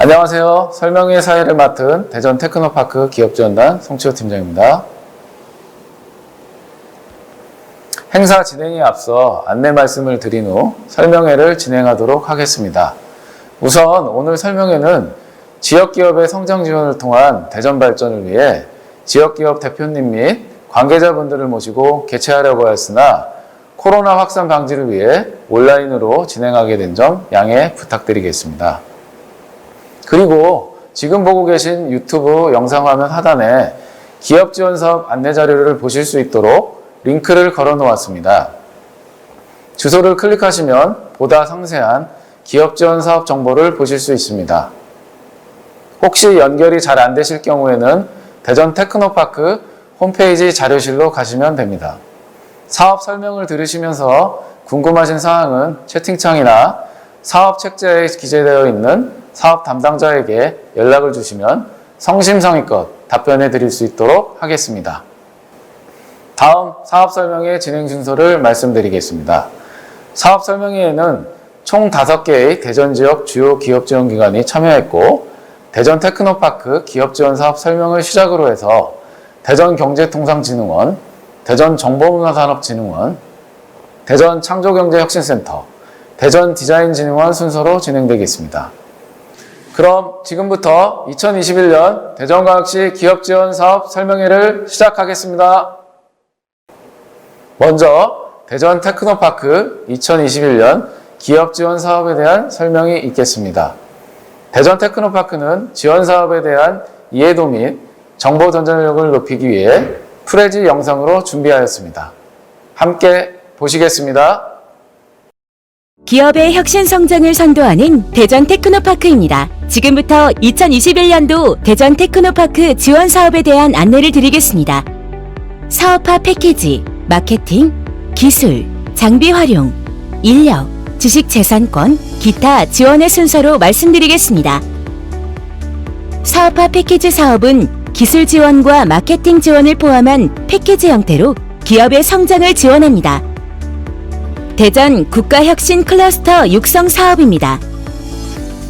안녕하세요. 설명회 사회를 맡은 대전 테크노파크 기업지원단 송치호 팀장입니다. 행사 진행에 앞서 안내 말씀을 드린 후 설명회를 진행하도록 하겠습니다. 우선 오늘 설명회는 지역기업의 성장 지원을 통한 대전 발전을 위해 지역기업 대표님 및 관계자분들을 모시고 개최하려고 하였으나 코로나 확산 방지를 위해 온라인으로 진행하게 된 점 양해 부탁드리겠습니다. 그리고 지금 보고 계신 유튜브 영상 화면 하단에 기업 지원 사업 안내 자료를 보실 수 있도록 링크를 걸어 놓았습니다. 주소를 클릭하시면 보다 상세한 기업 지원 사업 정보를 보실 수 있습니다. 혹시 연결이 잘 안 되실 경우에는 대전 테크노파크 홈페이지 자료실로 가시면 됩니다. 사업 설명을 들으시면서 궁금하신 사항은 채팅창이나 사업 책자에 기재되어 있는 사업 담당자에게 연락을 주시면 성심성의껏 답변해 드릴 수 있도록 하겠습니다. 다음 사업 설명회 진행 순서를 말씀드리겠습니다. 사업 설명회에는 총 5개의 대전 지역 주요 기업 지원 기관이 참여했고, 대전 테크노파크 기업 지원 사업 설명을 시작으로 해서 대전 경제통상진흥원, 대전 정보문화산업진흥원, 대전 창조경제혁신센터, 대전 디자인진흥원 순서로 진행되겠습니다. 그럼 지금부터 2021년 대전광역시 기업지원사업 설명회를 시작하겠습니다. 먼저 대전 테크노파크 2021년 기업지원사업에 대한 설명이 있겠습니다. 대전 테크노파크는 지원사업에 대한 이해도 및 정보 전달력을 높이기 위해 프레지 영상으로 준비하였습니다. 함께 보시겠습니다. 기업의 혁신 성장을 선도하는 대전 테크노파크입니다. 지금부터 2021년도 대전 테크노파크 지원 사업에 대한 안내를 드리겠습니다. 사업화 패키지, 마케팅, 기술, 장비 활용, 인력, 지식 재산권, 기타 지원의 순서로 말씀드리겠습니다. 사업화 패키지 사업은 기술 지원과 마케팅 지원을 포함한 패키지 형태로 기업의 성장을 지원합니다. 대전 국가혁신 클러스터 육성 사업입니다.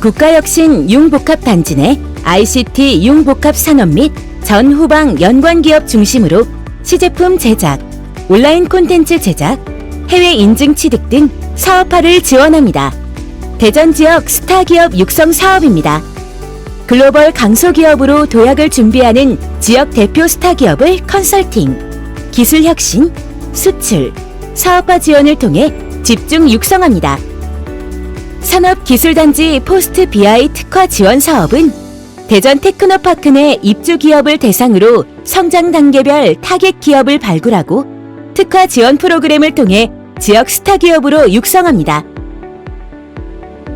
국가혁신 융복합단지 내 ICT 융복합 산업 및 전후방 연관기업 중심으로 시제품 제작, 온라인 콘텐츠 제작, 해외 인증 취득 등 사업화를 지원합니다. 대전 지역 스타기업 육성 사업입니다. 글로벌 강소기업으로 도약을 준비하는 지역 대표 스타기업을 컨설팅, 기술혁신, 수출, 사업화 지원을 통해 집중 육성합니다. 산업기술단지 포스트 BI 특화 지원 사업은 대전 테크노파크 내 입주 기업을 대상으로 성장 단계별 타겟 기업을 발굴하고 특화 지원 프로그램을 통해 지역 스타 기업으로 육성합니다.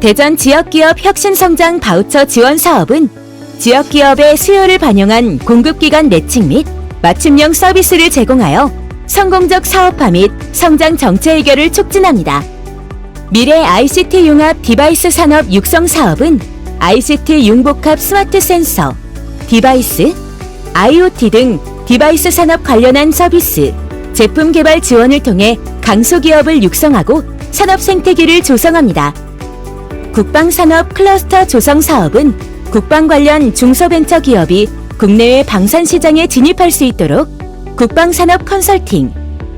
대전 지역기업 혁신성장 바우처 지원 사업은 지역기업의 수요를 반영한 공급기관 매칭 및 맞춤형 서비스를 제공하여 성공적 사업화 및 성장 정체 해결을 촉진합니다. 미래 ICT 융합 디바이스 산업 육성 사업은 ICT 융복합 스마트 센서, 디바이스, IoT 등 디바이스 산업 관련한 서비스, 제품 개발 지원을 통해 강소기업을 육성하고 산업 생태계를 조성합니다. 국방산업 클러스터 조성 사업은 국방 관련 중소벤처기업이 국내외 방산시장에 진입할 수 있도록 국방산업 컨설팅,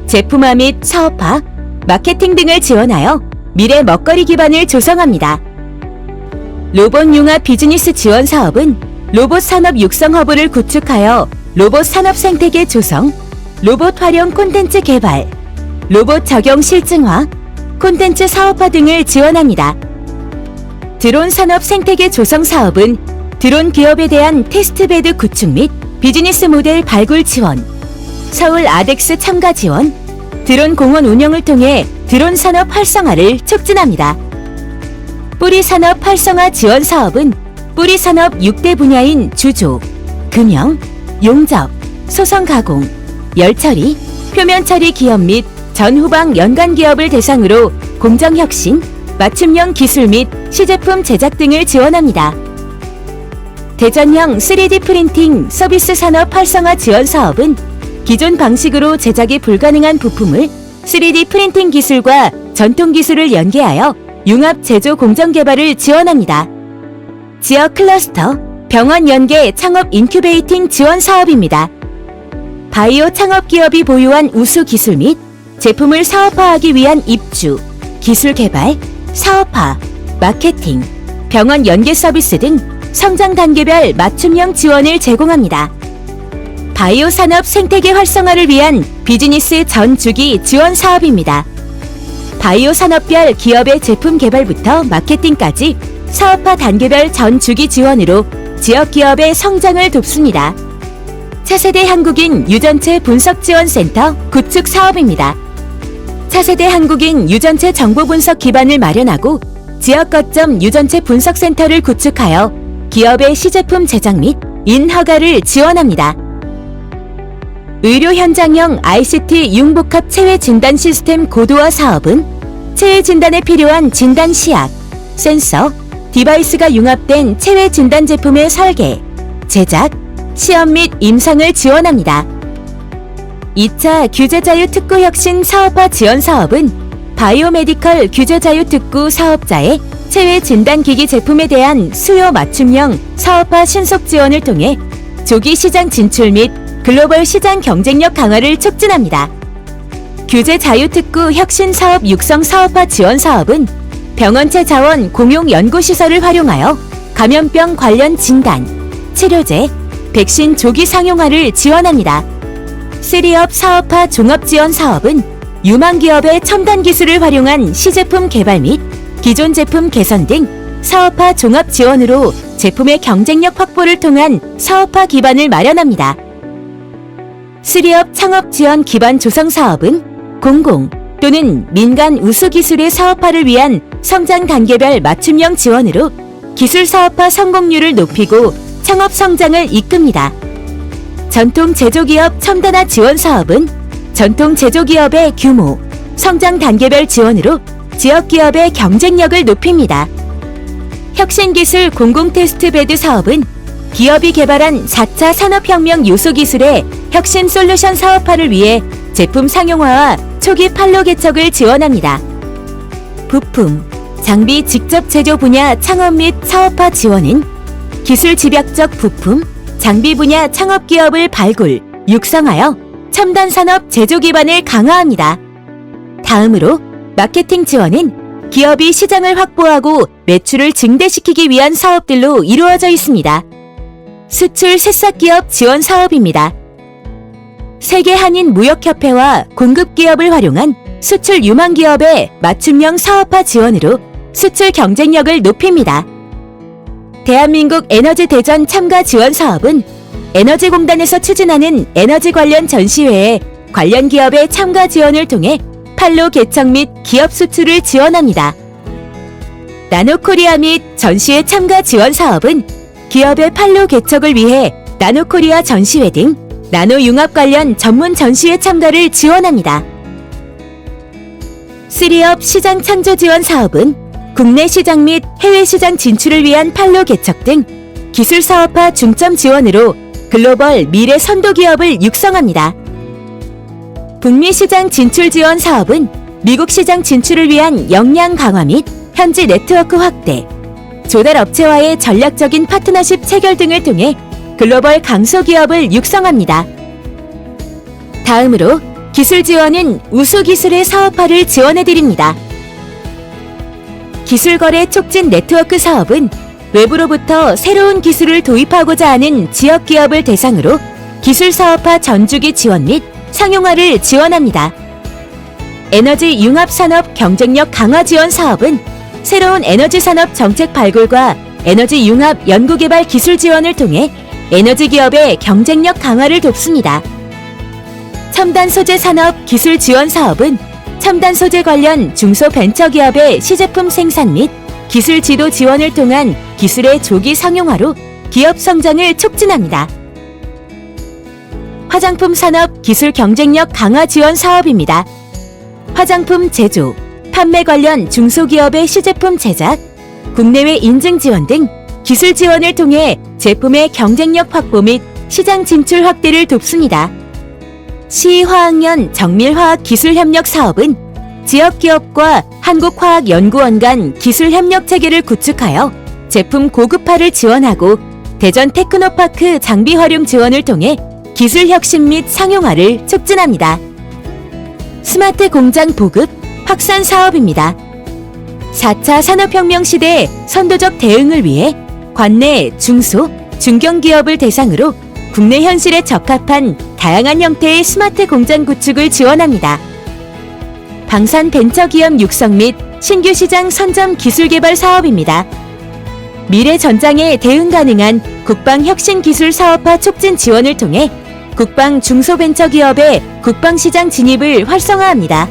제품화 및 사업화, 마케팅 등을 지원하여 미래 먹거리 기반을 조성합니다. 로봇 융합 비즈니스 지원 사업은 로봇 산업 육성 허브를 구축하여 로봇 산업 생태계 조성, 로봇 활용 콘텐츠 개발, 로봇 적용 실증화, 콘텐츠 사업화 등을 지원합니다. 드론 산업 생태계 조성 사업은 드론 기업에 대한 테스트베드 구축 및 비즈니스 모델 발굴 지원, 서울 아덱스 참가 지원, 드론 공원 운영을 통해 드론 산업 활성화를 촉진합니다. 뿌리 산업 활성화 지원 사업은 뿌리 산업 6대 분야인 주조, 금형, 용접, 소성 가공, 열처리, 표면 처리 기업 및 전후방 연관 기업을 대상으로 공정 혁신, 맞춤형 기술 및 시제품 제작 등을 지원합니다. 대전형 3D 프린팅 서비스 산업 활성화 지원 사업은 기존 방식으로 제작이 불가능한 부품을 3D 프린팅 기술과 전통 기술을 연계하여 융합 제조 공정 개발을 지원합니다. 지역 클러스터, 병원 연계 창업 인큐베이팅 지원 사업입니다. 바이오 창업 기업이 보유한 우수 기술 및 제품을 사업화하기 위한 입주, 기술 개발, 사업화, 마케팅, 병원 연계 서비스 등 성장 단계별 맞춤형 지원을 제공합니다. 바이오 산업 생태계 활성화를 위한 비즈니스 전 주기 지원 사업입니다. 바이오 산업별 기업의 제품 개발부터 마케팅까지 사업화 단계별 전 주기 지원으로 지역 기업의 성장을 돕습니다. 차세대 한국인 유전체 분석 지원센터 구축 사업입니다. 차세대 한국인 유전체 정보 분석 기반을 마련하고 지역 거점 유전체 분석 센터를 구축하여 기업의 시제품 제작 및 인허가를 지원합니다. 의료 현장형 ICT 융복합 체외 진단 시스템 고도화 사업은 체외 진단에 필요한 진단 시약, 센서, 디바이스가 융합된 체외 진단 제품의 설계, 제작, 시험 및 임상을 지원합니다. 2차 규제자유 특구 혁신 사업화 지원 사업은 바이오메디컬 규제자유 특구 사업자의 체외 진단기기 제품에 대한 수요 맞춤형 사업화 신속 지원을 통해 조기 시장 진출 및 글로벌 시장 경쟁력 강화를 촉진합니다. 규제자유특구 혁신 사업 육성 사업화 지원 사업은 병원체 자원 공용 연구시설을 활용하여 감염병 관련 진단, 치료제, 백신 조기 상용화를 지원합니다. 3업 사업화 종합 지원 사업은 유망 기업의 첨단 기술을 활용한 시제품 개발 및 기존 제품 개선 등 사업화 종합 지원으로 제품의 경쟁력 확보를 통한 사업화 기반을 마련합니다. 3업 창업 지원 기반 조성 사업은 공공 또는 민간 우수 기술의 사업화를 위한 성장 단계별 맞춤형 지원으로 기술 사업화 성공률을 높이고 창업 성장을 이끕니다. 전통 제조기업 첨단화 지원 사업은 전통 제조기업의 규모, 성장 단계별 지원으로 지역 기업의 경쟁력을 높입니다. 혁신기술 공공테스트베드 사업은 기업이 개발한 4차 산업혁명 요소 기술의 혁신 솔루션 사업화를 위해 제품 상용화와 초기 판로 개척을 지원합니다. 부품, 장비 직접 제조 분야 창업 및 사업화 지원은 기술 집약적 부품, 장비 분야 창업 기업을 발굴, 육성하여 첨단 산업 제조 기반을 강화합니다. 다음으로 마케팅 지원은 기업이 시장을 확보하고 매출을 증대시키기 위한 사업들로 이루어져 있습니다. 수출 새싹기업 지원 사업입니다. 세계 한인 무역협회와 공급기업을 활용한 수출 유망기업의 맞춤형 사업화 지원으로 수출 경쟁력을 높입니다. 대한민국 에너지 대전 참가 지원 사업은 에너지공단에서 추진하는 에너지 관련 전시회에 관련 기업의 참가 지원을 통해 판로 개척 및 기업 수출을 지원합니다. 나노코리아 및 전시회 참가 지원 사업은 기업의 판로 개척을 위해 나노코리아 전시회 등 나노융합 관련 전문 전시회 참가를 지원합니다. 3업 시장 창조 지원 사업은 국내 시장 및 해외 시장 진출을 위한 판로 개척 등 기술 사업화 중점 지원으로 글로벌 미래 선도 기업을 육성합니다. 북미 시장 진출 지원 사업은 미국 시장 진출을 위한 역량 강화 및 현지 네트워크 확대, 조달 업체와의 전략적인 파트너십 체결 등을 통해 글로벌 강소 기업을 육성합니다. 다음으로 기술 지원은 우수 기술의 사업화를 지원해드립니다. 기술거래 촉진 네트워크 사업은 외부로부터 새로운 기술을 도입하고자 하는 지역 기업을 대상으로 기술 사업화 전주기 지원 및 상용화를 지원합니다. 에너지 융합 산업 경쟁력 강화 지원 사업은 새로운 에너지 산업 정책 발굴과 에너지 융합 연구개발 기술 지원을 통해 에너지 기업의 경쟁력 강화를 돕습니다. 첨단 소재 산업 기술 지원 사업은 첨단 소재 관련 중소벤처기업의 시제품 생산 및 기술 지도 지원을 통한 기술의 조기 상용화로 기업 성장을 촉진합니다. 화장품 산업 기술 경쟁력 강화 지원 사업입니다. 화장품 제조, 판매 관련 중소기업의 시제품 제작, 국내외 인증 지원 등 기술 지원을 통해 제품의 경쟁력 확보 및 시장 진출 확대를 돕습니다. 시화학연 정밀화학기술협력 사업은 지역 기업과 한국화학연구원 간 기술 협력 체계를 구축하여 제품 고급화를 지원하고 대전 테크노파크 장비 활용 지원을 통해 기술 혁신 및 상용화를 촉진합니다. 스마트 공장 보급, 확산 사업입니다. 4차 산업혁명 시대의 선도적 대응을 위해 관내 중소, 중견기업을 대상으로 국내 현실에 적합한 다양한 형태의 스마트 공장 구축을 지원합니다. 방산 벤처기업 육성 및 신규 시장 선점 기술 개발 사업입니다. 미래 전장에 대응 가능한 국방 혁신 기술 사업화 촉진 지원을 통해 국방 중소벤처기업의 국방시장 진입을 활성화합니다.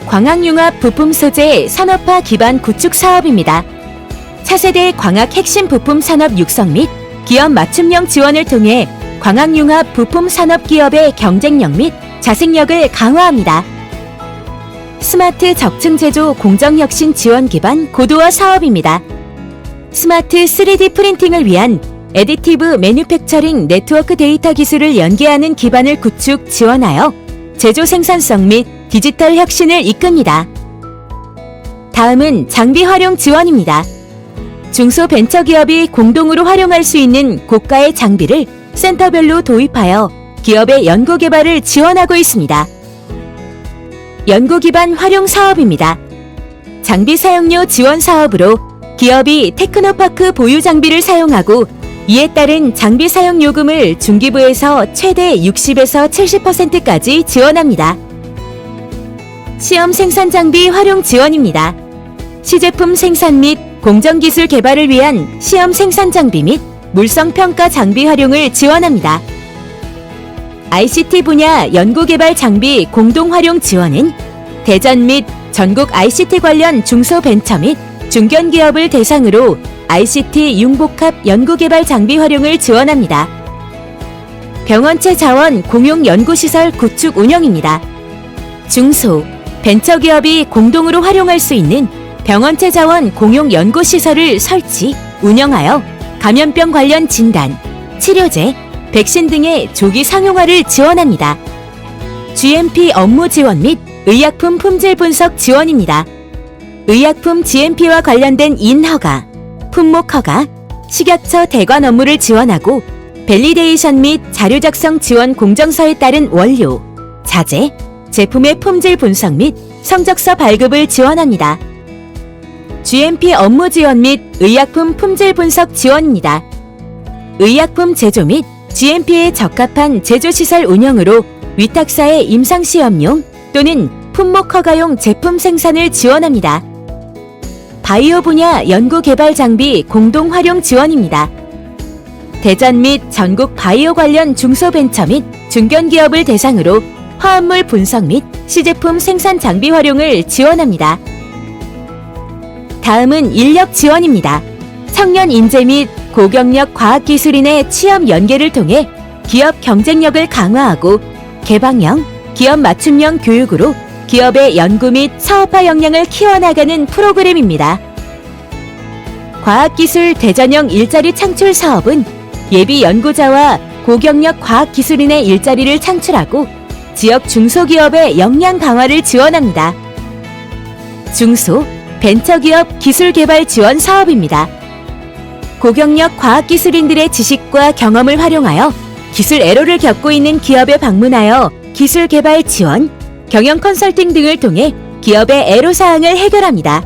광학융합 부품 소재 산업화 기반 구축 사업입니다. 차세대 광학 핵심 부품 산업 육성 및 기업 맞춤형 지원을 통해 광학융합 부품 산업 기업의 경쟁력 및 자생력을 강화합니다. 스마트 적층 제조 공정 혁신 지원 기반 고도화 사업입니다. 스마트 3D 프린팅을 위한 애디티브 매뉴팩처링 네트워크 데이터 기술을 연계하는 기반을 구축 지원하여 제조 생산성 및 디지털 혁신을 이끕니다. 다음은 장비 활용 지원입니다. 중소벤처기업이 공동으로 활용할 수 있는 고가의 장비를 센터별로 도입하여 기업의 연구개발을 지원하고 있습니다. 연구기반 활용 사업입니다. 장비 사용료 지원 사업으로 기업이 테크노파크 보유 장비를 사용하고 이에 따른 장비 사용 요금을 중기부에서 최대 60에서 70%까지 지원합니다. 시험 생산 장비 활용 지원입니다. 시제품 생산 및 공정기술 개발을 위한 시험 생산 장비 및 물성평가 장비 활용을 지원합니다. ICT 분야 연구개발 장비 공동 활용 지원은 대전 및 전국 ICT 관련 중소벤처 및 중견기업을 대상으로 ICT 융복합 연구개발 장비 활용을 지원합니다. 병원체 자원 공용 연구시설 구축 운영입니다. 중소, 벤처기업이 공동으로 활용할 수 있는 병원체 자원 공용 연구시설을 설치, 운영하여 감염병 관련 진단, 치료제, 백신 등의 조기 상용화를 지원합니다. GMP 업무 지원 및 의약품 품질 분석 지원입니다. 의약품 GMP와 관련된 인허가, 품목 허가, 식약처 대관 업무를 지원하고 밸리데이션 및 자료 작성 지원 공정서에 따른 원료, 자재, 제품의 품질 분석 및 성적서 발급을 지원합니다. GMP 업무 지원 및 의약품 품질 분석 지원입니다. 의약품 제조 및 GMP에 적합한 제조시설 운영으로 위탁사의 임상시험용 또는 품목 허가용 제품 생산을 지원합니다. 바이오 분야 연구개발 장비 공동 활용 지원입니다. 대전 및 전국 바이오 관련 중소벤처 및 중견기업을 대상으로 화합물 분석 및 시제품 생산 장비 활용을 지원합니다. 다음은 인력 지원입니다. 청년 인재 및 고경력 과학기술인의 취업 연계를 통해 기업 경쟁력을 강화하고 개방형, 기업 맞춤형 교육으로 기업의 연구 및 사업화 역량을 키워나가는 프로그램입니다. 과학기술 대전형 일자리 창출 사업은 예비 연구자와 고경력 과학기술인의 일자리를 창출하고 지역 중소기업의 역량 강화를 지원합니다. 중소, 벤처기업 기술개발 지원 사업입니다. 고경력 과학기술인들의 지식과 경험을 활용하여 기술 애로를 겪고 있는 기업에 방문하여 기술개발 지원, 경영 컨설팅 등을 통해 기업의 애로사항을 해결합니다.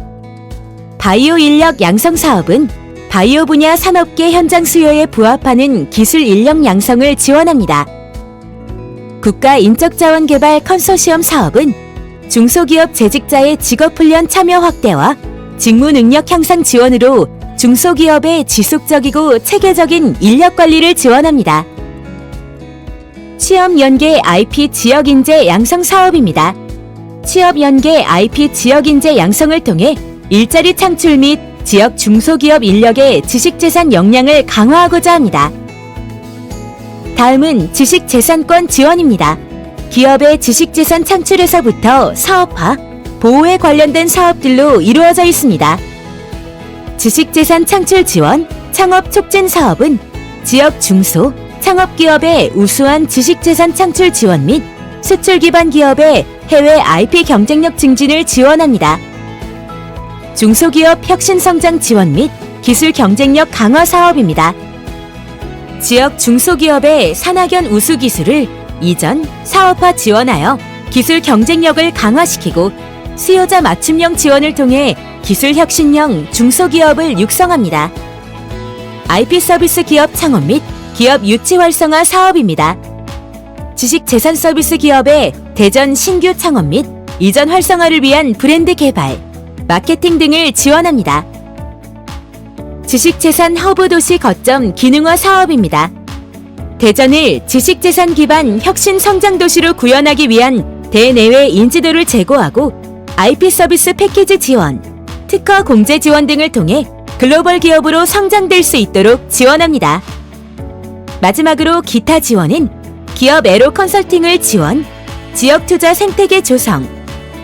바이오 인력 양성 사업은 바이오 분야 산업계 현장 수요에 부합하는 기술 인력 양성을 지원합니다. 국가 인적자원개발 컨소시엄 사업은 중소기업 재직자의 직업훈련 참여 확대와 직무 능력 향상 지원으로 중소기업의 지속적이고 체계적인 인력 관리를 지원합니다. 취업연계 IP 지역인재 양성 사업입니다. 취업연계 IP 지역인재 양성을 통해 일자리 창출 및 지역 중소기업 인력의 지식재산 역량을 강화하고자 합니다. 다음은 지식재산권 지원입니다. 기업의 지식재산 창출에서부터 사업화, 보호에 관련된 사업들로 이루어져 있습니다. 지식재산 창출 지원, 창업 촉진 사업은 지역 중소, 창업기업의 우수한 지식재산 창출 지원 및 수출 기반 기업의 해외 IP 경쟁력 증진을 지원합니다. 중소기업 혁신성장 지원 및 기술 경쟁력 강화 사업입니다. 지역 중소기업의 산학연 우수 기술을 이전, 사업화 지원하여 기술 경쟁력을 강화시키고 수요자 맞춤형 지원을 통해 기술 혁신형 중소기업을 육성합니다. IP 서비스 기업 창업 및 기업 유치 활성화 사업입니다. 지식재산 서비스 기업의 대전 신규 창업 및 이전 활성화를 위한 브랜드 개발, 마케팅 등을 지원합니다. 지식재산 허브 도시 거점 기능화 사업입니다. 대전을 지식재산 기반 혁신 성장 도시로 구현하기 위한 대내외 인지도를 제고하고 IP 서비스 패키지 지원, 특허 공제 지원 등을 통해 글로벌 기업으로 성장될 수 있도록 지원합니다. 마지막으로 기타 지원은 기업 애로 컨설팅을 지원, 지역 투자 생태계 조성,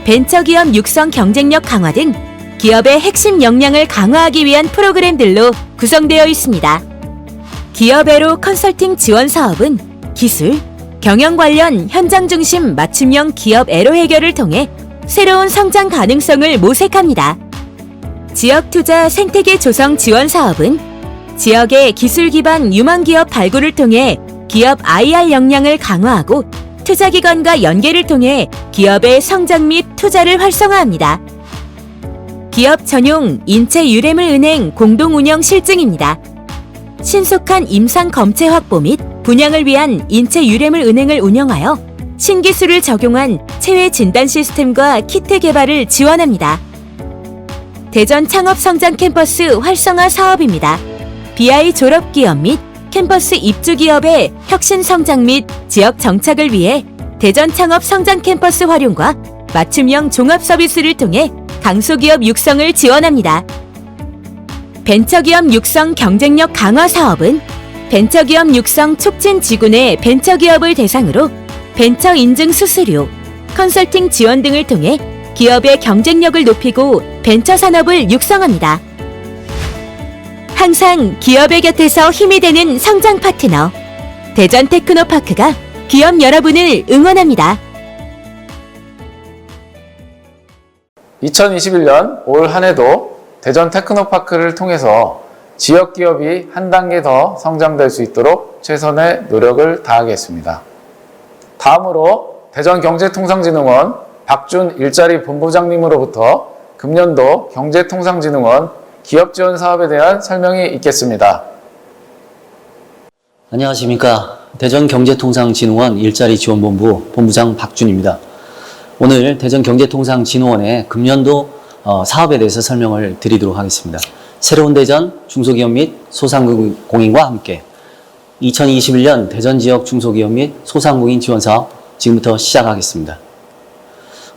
벤처기업 육성 경쟁력 강화 등 기업의 핵심 역량을 강화하기 위한 프로그램들로 구성되어 있습니다. 기업 애로 컨설팅 지원 사업은 기술, 경영 관련 현장 중심 맞춤형 기업 애로 해결을 통해 새로운 성장 가능성을 모색합니다. 지역 투자 생태계 조성 지원 사업은 지역의 기술 기반 유망 기업 발굴을 통해 기업 IR 역량을 강화하고 투자기관과 연계를 통해 기업의 성장 및 투자를 활성화합니다. 기업 전용 인체 유래물 은행 공동 운영 실증입니다. 신속한 임상 검체 확보 및 분양을 위한 인체 유래물 은행을 운영하여 신기술을 적용한 체외 진단 시스템과 키트 개발을 지원합니다. 대전 창업 성장 캠퍼스 활성화 사업입니다. BI 졸업 기업 및 캠퍼스 입주 기업의 혁신 성장 및 지역 정착을 위해 대전 창업 성장 캠퍼스 활용과 맞춤형 종합 서비스를 통해 강소기업 육성을 지원합니다. 벤처기업 육성 경쟁력 강화 사업은 벤처기업 육성 촉진 지구내 벤처기업을 대상으로 벤처 인증 수수료, 컨설팅 지원 등을 통해 기업의 경쟁력을 높이고 벤처 산업을 육성합니다. 항상 기업의 곁에서 힘이 되는 성장 파트너, 대전 테크노파크가 기업 여러분을 응원합니다. 2021년 올 한 해도 대전 테크노파크를 통해서 지역 기업이 한 단계 더 성장될 수 있도록 최선의 노력을 다하겠습니다. 다음으로 대전경제통상진흥원 박준 일자리 본부장님으로부터 금년도 경제통상진흥원 기업지원 사업에 대한 설명이 있겠습니다. 안녕하십니까. 대전경제통상진흥원 일자리지원본부 본부장 박준입니다. 오늘 대전경제통상진흥원의 금년도 사업에 대해서 설명을 드리도록 하겠습니다. 새로운 대전 중소기업 및 소상공인과 함께 2021년 대전지역 중소기업 및 소상공인 지원사업 지금부터 시작하겠습니다.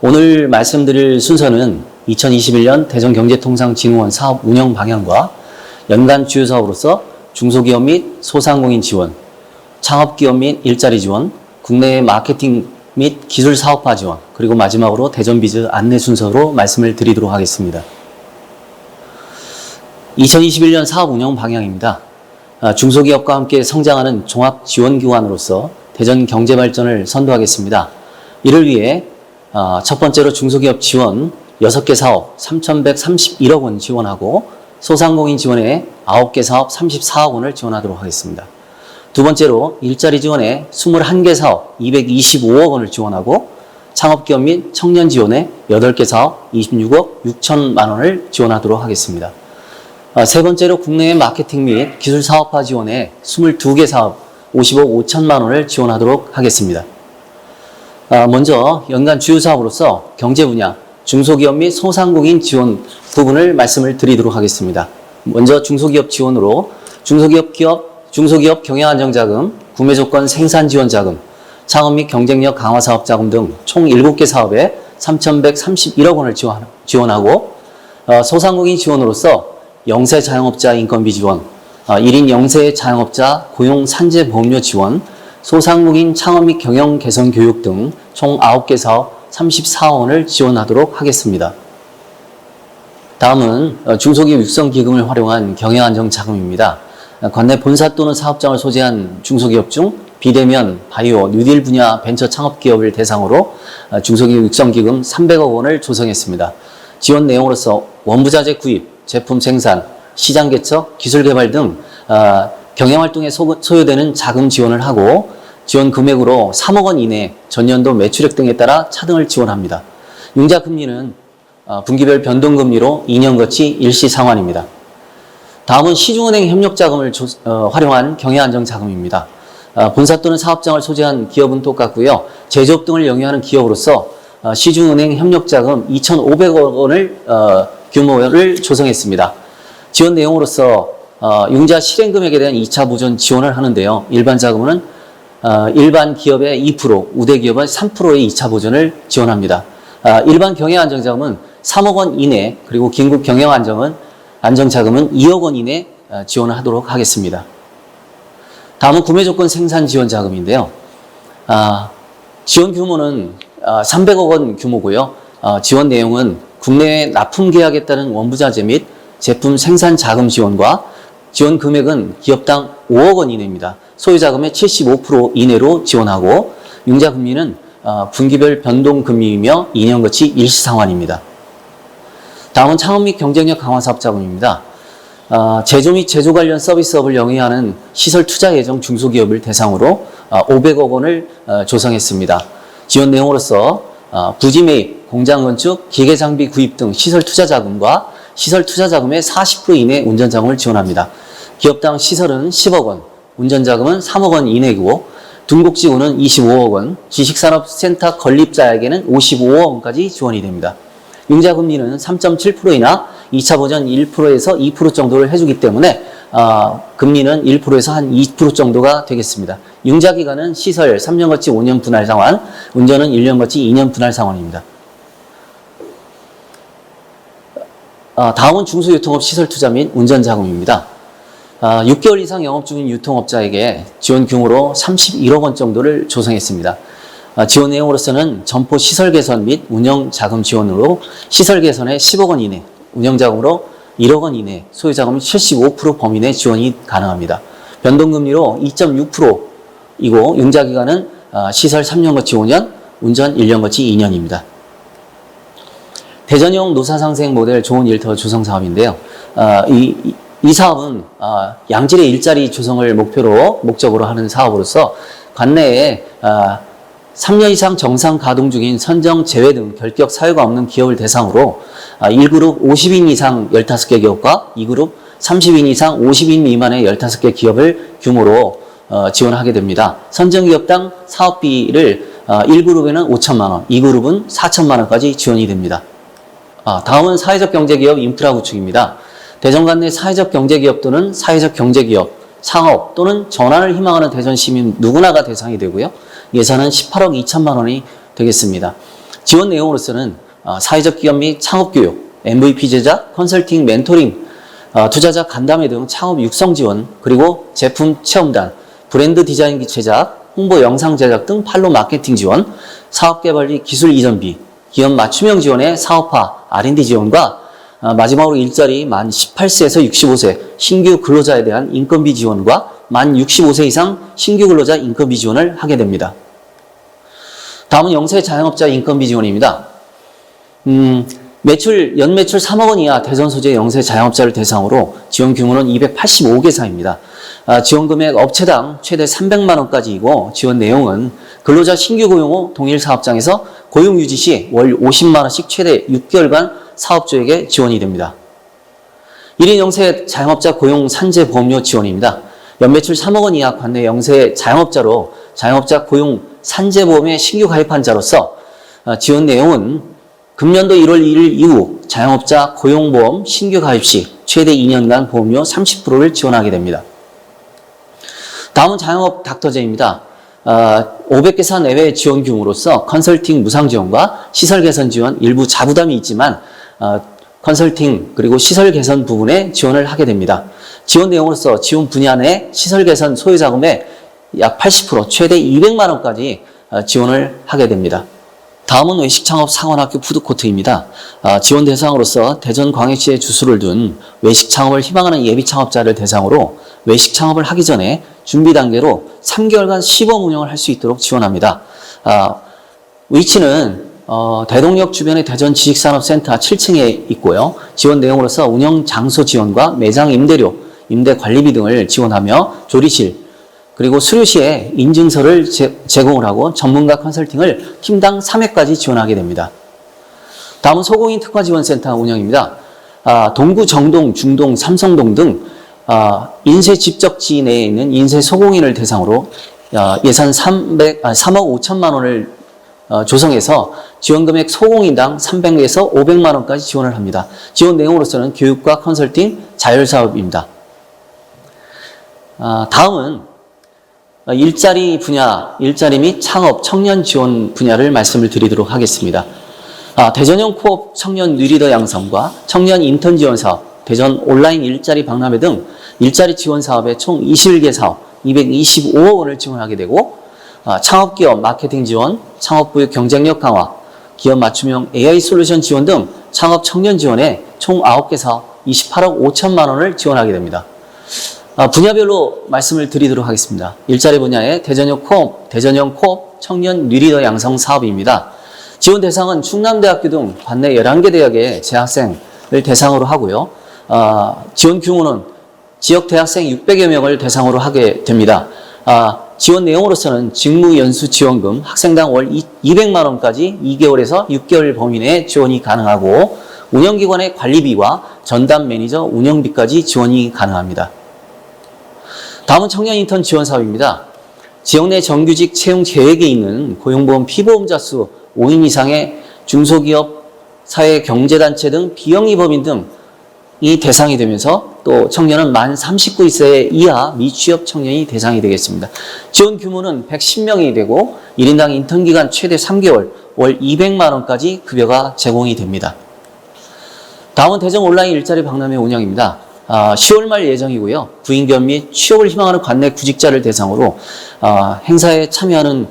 오늘 말씀드릴 순서는 2021년 대전경제통상진흥원 사업 운영 방향과 연간 주요 사업으로서 중소기업 및 소상공인 지원, 창업기업 및 일자리 지원, 국내 마케팅 및 기술 사업화 지원, 그리고 마지막으로 대전비즈 안내 순서로 말씀을 드리도록 하겠습니다. 2021년 사업 운영 방향입니다. 중소기업과 함께 성장하는 종합지원기관으로서 대전 경제발전을 선도하겠습니다. 이를 위해 첫 번째로 중소기업 지원 6개 사업 3,131억 원 지원하고 소상공인 지원에 9개 사업 34억 원을 지원하도록 하겠습니다. 두 번째로 일자리 지원에 21개 사업 225억 원을 지원하고 창업기업 및 청년 지원에 8개 사업 26억 6천만 원을 지원하도록 하겠습니다. 세 번째로 국내외 마케팅 및 기술 사업화 지원에 22개 사업 50억 5천만 원을 지원하도록 하겠습니다. 먼저 연간 주요 사업으로서 경제 분야 중소기업 및 소상공인 지원 부분을 말씀을 드리도록 하겠습니다. 먼저 중소기업 지원으로 중소기업 경영안정자금, 구매조건 생산지원자금, 창업 및 경쟁력 강화 사업자금 등 총 7개 사업에 3,131억 원을 지원하고 소상공인 지원으로서 영세 자영업자 인건비 지원, 1인 영세 자영업자 고용 산재 보험료 지원, 소상공인 창업 및 경영 개선 교육 등 총 9개 사업 34억 원을 지원하도록 하겠습니다. 다음은 중소기업 육성기금을 활용한 경영안정자금입니다. 관내 본사 또는 사업장을 소재한 중소기업 중 비대면, 바이오, 뉴딜 분야 벤처 창업기업을 대상으로 중소기업 육성기금 300억 원을 조성했습니다. 지원 내용으로서 원부자재 구입, 제품 생산, 시장 개척, 기술 개발 등 경영활동에 소요되는 자금 지원을 하고 지원 금액으로 3억 원 이내 전년도 매출액 등에 따라 차등을 지원합니다. 융자 금리는 분기별 변동금리로 2년 거치 일시 상환입니다. 다음은 시중은행 협력자금을 활용한 경영안정자금입니다. 본사 또는 사업장을 소재한 기업은 똑같고요. 제조업 등을 영위하는 기업으로서 시중은행 협력자금 2,500억 원을 규모를 조성했습니다. 지원 내용으로서 융자 실행금액에 대한 2차 보전 지원을 하는데요. 일반 자금은 일반 기업의 2%, 우대 기업은 3%의 2차 보전을 지원합니다. 일반 경영안정자금은 3억 원 이내, 그리고 긴급 경영안정자금은 2억 원 이내 지원을 하도록 하겠습니다. 다음은 구매조건 생산지원자금인데요. 지원 규모는 300억 원 규모고요. 지원 내용은 국내외 납품 계약에 따른 원부자재 및 제품 생산 자금 지원과 지원 금액은 기업당 5억 원 이내입니다. 소유자금의 75% 이내로 지원하고 융자 금리는 분기별 변동금리이며 2년 거치 일시상환입니다. 다음은 창업 및 경쟁력 강화 사업 자금입니다. 제조 및 제조 관련 서비스업을 영위하는 시설 투자 예정 중소기업을 대상으로 500억 원을 조성했습니다. 지원 내용으로서 부지 매입, 공장 건축, 기계 장비 구입 등 시설 투자 자금과 시설 투자 자금의 40% 이내 운전 자금을 지원합니다. 기업당 시설은 10억 원, 운전 자금은 3억 원 이내이고 둔곡지구는 25억 원, 지식산업센터 건립자에게는 55억 원까지 지원이 됩니다. 융자 금리는 3.7%이나 2차 보전 1%에서 2% 정도를 해주기 때문에 금리는 1%에서 한 2% 정도가 되겠습니다. 융자 기간은 시설 3년 거치 5년 분할 상환, 운전은 1년 거치 2년 분할 상환입니다. 다음은 중소유통업 시설 투자 및 운전 자금입니다. 6개월 이상 영업 중인 유통업자에게 지원 규모로 31억 원 정도를 조성했습니다. 지원 내용으로서는 점포 시설 개선 및 운영 자금 지원으로 시설 개선에 10억 원 이내, 운영 자금으로 1억 원 이내, 소유 자금은 75% 범위 내 지원이 가능합니다. 변동금리로 2.6%이고 융자 기간은 시설 3년 거치 5년, 운전 1년 거치 2년입니다. 대전형 노사상생 모델 좋은 일터 조성 사업인데요. 이 사업은 양질의 일자리 조성을 목적으로 하는 사업으로서 관내에 3년 이상 정상 가동 중인 선정, 제외 등 결격 사유가 없는 기업을 대상으로 1그룹 50인 이상 15개 기업과 2그룹 30인 이상 50인 미만의 15개 기업을 규모로 지원하게 됩니다. 선정 기업당 사업비를 1그룹에는 5천만 원, 2그룹은 4천만 원까지 지원이 됩니다. 다음은 사회적 경제기업 인프라 구축입니다. 대전 관내 사회적 경제기업 또는 사회적 경제기업, 창업 또는 전환을 희망하는 대전 시민 누구나가 대상이 되고요. 예산은 18억 2천만 원이 되겠습니다. 지원 내용으로서는 사회적 기업 및 창업교육, MVP 제작, 컨설팅, 멘토링, 투자자 간담회 등 창업 육성 지원, 그리고 제품 체험단, 브랜드 디자인기 제작, 홍보 영상 제작 등 판로 마케팅 지원, 사업개발 및 기술 이전비, 기업 맞춤형 지원의 사업화, R&D 지원과 마지막으로 일자리 만 18세에서 65세 신규 근로자에 대한 인건비 지원과 만 65세 이상 신규 근로자 인건비 지원을 하게 됩니다. 다음은 영세 자영업자 인건비 지원입니다. 연매출 3억 원 이하 대전 소재 영세 자영업자를 대상으로 지원 규모는 285개사입니다. 지원 금액 업체당 최대 300만 원까지이고 지원 내용은 근로자 신규 고용 후 동일 사업장에서 고용 유지 시 월 50만 원씩 최대 6개월간 사업주에게 지원이 됩니다. 1인 영세 자영업자 고용 산재 보험료 지원입니다. 연매출 3억 원 이하 관내 영세 자영업자로 자영업자 고용 산재보험에 신규 가입한 자로서 지원 내용은 금년도 1월 1일 이후 자영업자 고용보험 신규 가입 시 최대 2년간 보험료 30%를 지원하게 됩니다. 다음은 자영업 닥터제입니다. 500개사 내외 지원 규모로서 컨설팅 무상 지원과 시설 개선 지원 일부 자부담이 있지만 컨설팅 그리고 시설 개선 부분에 지원을 하게 됩니다. 지원 내용으로서 지원 분야 내 시설 개선 소요 자금의 약 80% 최대 200만 원까지 지원을 하게 됩니다. 다음은 외식창업 상원학교 푸드코트입니다. 지원 대상으로서 대전광역시에 주소를 둔 외식창업을 희망하는 예비창업자를 대상으로 외식창업을 하기 전에 준비 단계로 3개월간 시범 운영을 할 수 있도록 지원합니다. 위치는 대동역 주변의 대전 지식산업센터 7층에 있고요. 지원 내용으로서 운영 장소 지원과 매장 임대료, 임대 관리비 등을 지원하며 조리실, 그리고 수료 시에 인증서를 제공을 하고 전문가 컨설팅을 팀당 3회까지 지원하게 됩니다. 다음은 소공인 특화지원센터 운영입니다. 동구, 정동, 중동, 삼성동 등 인쇄 집적지 내에 있는 인쇄 소공인을 대상으로 예산 3억 5천만 원을 조성해서 지원금액 소공인당 300에서 500만 원까지 지원을 합니다. 지원 내용으로서는 교육과 컨설팅, 자율사업입니다. 다음은 일자리 분야, 일자리 및 창업, 청년 지원 분야를 말씀을 드리도록 하겠습니다. 대전형 코업 청년 뉴리더 양성과 청년 인턴 지원 사업, 대전 온라인 일자리 박람회 등 일자리 지원 사업에 총 21개 사업, 225억 원을 지원하게 되고, 창업기업 마케팅 지원, 창업부의 경쟁력 강화, 기업 맞춤형 AI 솔루션 지원 등 창업 청년 지원에 총 9개 사업, 28억 5천만 원을 지원하게 됩니다. 분야별로 말씀을 드리도록 하겠습니다. 일자리 분야의 대전형 코업 청년 뉴리더 양성 사업입니다. 지원 대상은 충남대학교 등 관내 11개 대학의 재학생을 대상으로 하고요. 지원 규모는 지역 대학생 600여 명을 대상으로 하게 됩니다. 지원 내용으로서는 직무연수 지원금, 학생당 월 200만 원까지 2개월에서 6개월 범위 내에 지원이 가능하고, 운영기관의 관리비와 전담 매니저 운영비까지 지원이 가능합니다. 다음은 청년 인턴 지원 사업입니다. 지역 내 정규직 채용 계획에 있는 고용보험 피보험자 수 5인 이상의 중소기업, 사회경제단체 등 비영리법인 등이 대상이 되면서, 또 청년은 만 39세 이하 미취업 청년이 대상이 되겠습니다. 지원 규모는 110명이 되고 1인당 인턴 기간 최대 3개월, 월 200만 원까지 급여가 제공이 됩니다. 다음은 대전 온라인 일자리 박람회 운영입니다. 10월 말 예정이고요. 구인기업 및 취업을 희망하는 관내 구직자를 대상으로 행사에 참여하는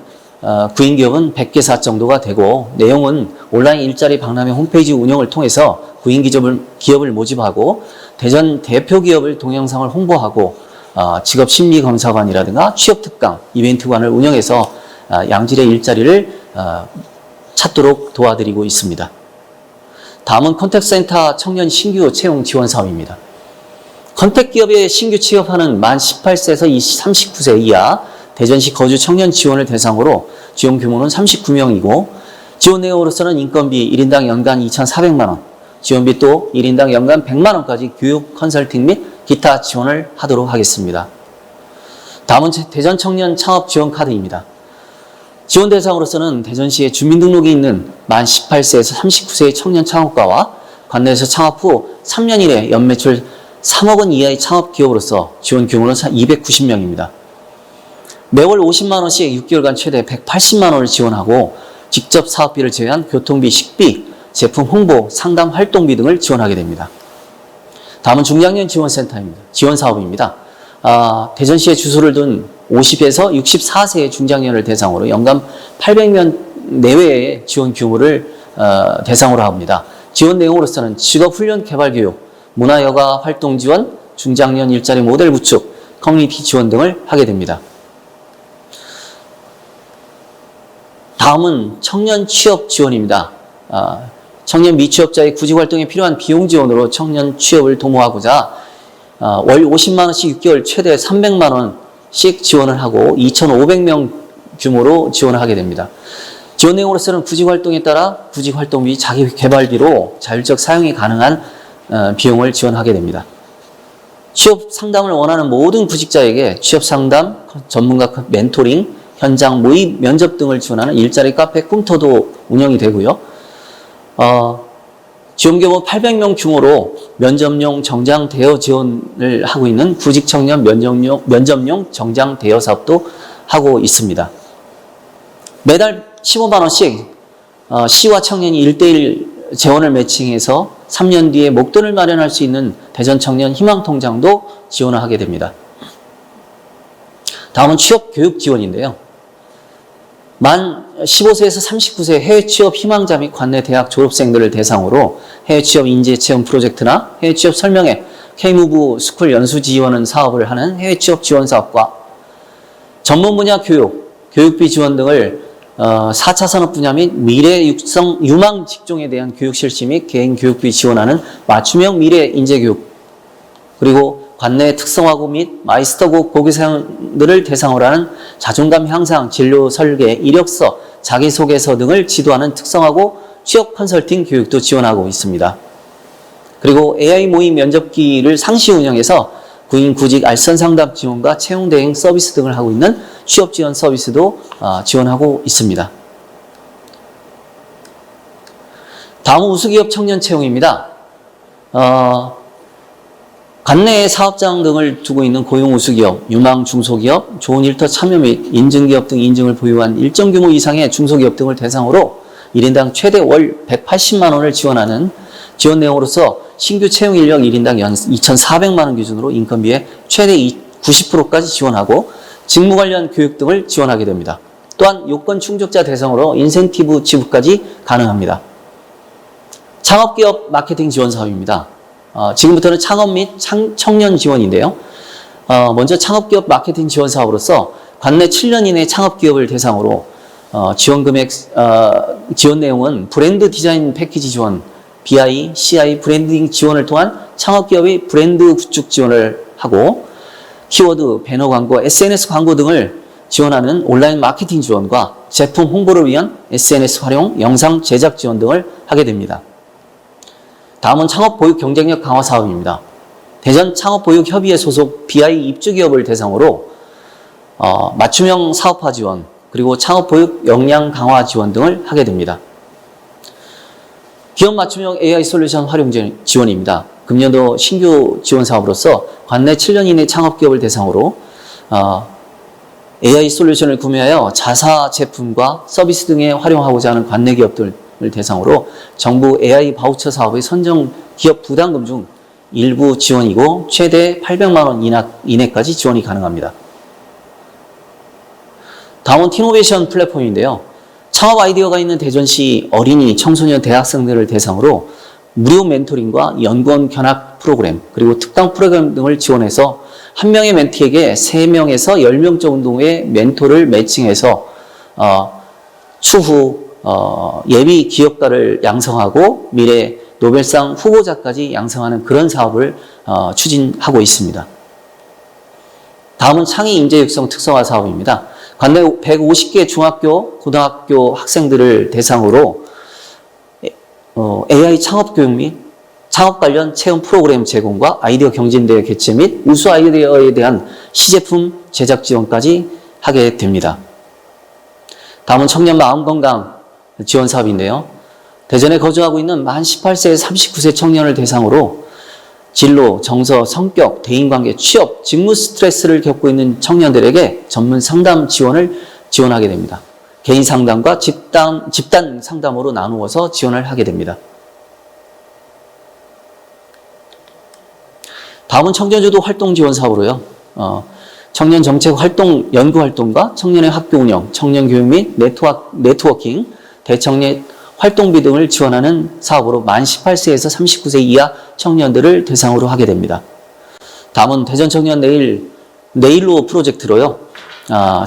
구인기업은 100개사 정도가 되고, 내용은 온라인 일자리 박람회 홈페이지 운영을 통해서 구인기업을 모집하고 대전 대표 기업을 동영상을 홍보하고 직업심리검사관이라든가 취업특강, 이벤트관을 운영해서 양질의 일자리를 찾도록 도와드리고 있습니다. 다음은 컨택센터 청년 신규 채용 지원 사업입니다. 컨택기업에 신규 취업하는 만 18세에서 39세 이하 대전시 거주 청년 지원을 대상으로 지원 규모는 39명이고, 지원 내용으로서는 인건비 1인당 연간 2,400만 원, 지원비 또 1인당 연간 100만 원까지 교육, 컨설팅 및 기타 지원을 하도록 하겠습니다. 다음은 대전 청년 창업 지원 카드입니다. 지원 대상으로서는 대전시에 주민등록이 있는 만 18세에서 39세의 청년 창업가와 관내에서 창업 후 3년 이내 연매출 3억 원 이하의 창업기업으로서 지원 규모는 290명입니다. 매월 50만 원씩 6개월간 최대 180만 원을 지원하고, 직접 사업비를 제외한 교통비, 식비, 제품 홍보, 상담 활동비 등을 지원하게 됩니다. 다음은 중장년 지원센터입니다. 지원 사업입니다. 대전시에 주소를 둔 50에서 64세의 중장년을 대상으로 연간 800명 내외의 지원 규모를 대상으로 합니다. 지원 내용으로서는 직업훈련 개발교육, 문화여가 활동 지원, 중장년 일자리 모델 구축, 커뮤니티 지원 등을 하게 됩니다. 다음은 청년 취업 지원입니다. 청년 미취업자의 구직활동에 필요한 비용 지원으로 청년 취업을 도모하고자 월 50만 원씩 6개월 최대 300만 원씩 지원을 하고 2,500명 규모로 지원을 하게 됩니다. 지원 내용으로서는 구직활동에 따라 구직활동비, 자기개발비로 자율적 사용이 가능한 비용을 지원하게 됩니다. 취업 상담을 원하는 모든 구직자에게 취업 상담, 전문가 멘토링, 현장 모의 면접 등을 지원하는 일자리 카페 꿈터도 운영이 되고요. 지원 규모 800명 규모로 면접용 정장 대여 지원을 하고 있는 구직 청년 면접용 정장 대여 사업도 하고 있습니다. 매달 15만 원씩 시와 청년이 1:1 재원을 매칭해서 3년 뒤에 목돈을 마련할 수 있는 대전 청년 희망통장도 지원을 하게 됩니다. 다음은 취업 교육 지원인데요. 만 15세에서 39세 해외 취업 희망자 및 관내 대학 졸업생들을 대상으로 해외 취업 인재 채용 프로젝트나 해외 취업 설명회, K무브 스쿨 연수 지원은 사업을 하는 해외 취업 지원 사업과 전문 분야 교육, 교육비 지원 등을 4차 산업 분야 및 미래 유망 직종에 대한 교육 실시 및 개인 교육비 지원하는 맞춤형 미래 인재 교육, 그리고 관내 특성화고 및 마이스터고 고교생들을 대상으로 하는 자존감 향상, 진로 설계, 이력서, 자기소개서 등을 지도하는 특성화고 취업 컨설팅 교육도 지원하고 있습니다. 그리고 AI 모의 면접기를 상시 운영해서 구인 구직 알선 상담 지원과 채용 대행 서비스 등을 하고 있는 취업 지원 서비스도 지원하고 있습니다. 다음은 우수기업 청년 채용입니다. 관내 사업장 등을 두고 있는 고용 우수기업, 유망 중소기업, 좋은 일터 참여 및 인증기업 등 인증을 보유한 일정 규모 이상의 중소기업 등을 대상으로 1인당 최대 월 180만 원을 지원하는 지원 내용으로서 신규 채용 인력 1인당 연 2,400만 원 기준으로 인건비의 최대 90%까지 지원하고 직무 관련 교육 등을 지원하게 됩니다. 또한 요건 충족자 대상으로 인센티브 지급까지 가능합니다. 창업기업 마케팅 지원 사업입니다. 지금부터는 창업 및 청년 지원인데요. 먼저 창업기업 마케팅 지원 사업으로서 관내 7년 이내 창업기업을 대상으로 지원 금액, 지원 내용은 브랜드 디자인 패키지 지원, BI, CI 브랜딩 지원을 통한 창업기업의 브랜드 구축 지원을 하고 키워드, 배너 광고, SNS 광고 등을 지원하는 온라인 마케팅 지원과 제품 홍보를 위한 SNS 활용, 영상 제작 지원 등을 하게 됩니다. 다음은 창업보육 경쟁력 강화 사업입니다. 대전 창업보육협의회 소속 BI 입주기업을 대상으로 맞춤형 사업화 지원, 그리고 창업보육 역량 강화 지원 등을 하게 됩니다. 기업 맞춤형 AI 솔루션 활용 지원입니다. 금년도 신규 지원 사업으로서 관내 7년 이내 창업기업을 대상으로 AI 솔루션을 구매하여 자사 제품과 서비스 등에 활용하고자 하는 관내 기업들을 대상으로 정부 AI 바우처 사업의 선정 기업 부담금 중 일부 지원이고 최대 800만 원 이내까지 지원이 가능합니다. 다음은 티노베이션 플랫폼인데요. 창업 아이디어가 있는 대전시 어린이, 청소년, 대학생들을 대상으로 무료 멘토링과 연구원 견학 프로그램, 그리고 특강 프로그램 등을 지원해서 한 명의 멘티에게 3명에서 10명 정도의 멘토를 매칭해서 추후 예비 기업가를 양성하고 미래 노벨상 후보자까지 양성하는 그런 사업을 추진하고 있습니다. 다음은 창의 인재 육성 특성화 사업입니다. 관내 150개 중학교, 고등학교 학생들을 대상으로 AI 창업 교육 및 창업 관련 체험 프로그램 제공과 아이디어 경진대회 개최 및 우수 아이디어에 대한 시제품 제작 지원까지 하게 됩니다. 다음은 청년 마음건강 지원 사업인데요. 대전에 거주하고 있는 만 18세에서 39세 청년을 대상으로 진로, 정서, 성격, 대인관계, 취업, 직무 스트레스를 겪고 있는 청년들에게 전문 상담 지원을 지원하게 됩니다. 개인 상담과 집단 상담으로 나누어서 지원을 하게 됩니다. 다음은 청년주도 활동 지원 사업으로요. 청년 정책 활동, 연구 활동과 청년의 학교 운영, 청년 교육 및 네트워킹, 대청년 활동비 등을 지원하는 사업으로 만 18세에서 39세 이하 청년들을 대상으로 하게 됩니다. 다음은 대전 청년 네일로 프로젝트로요.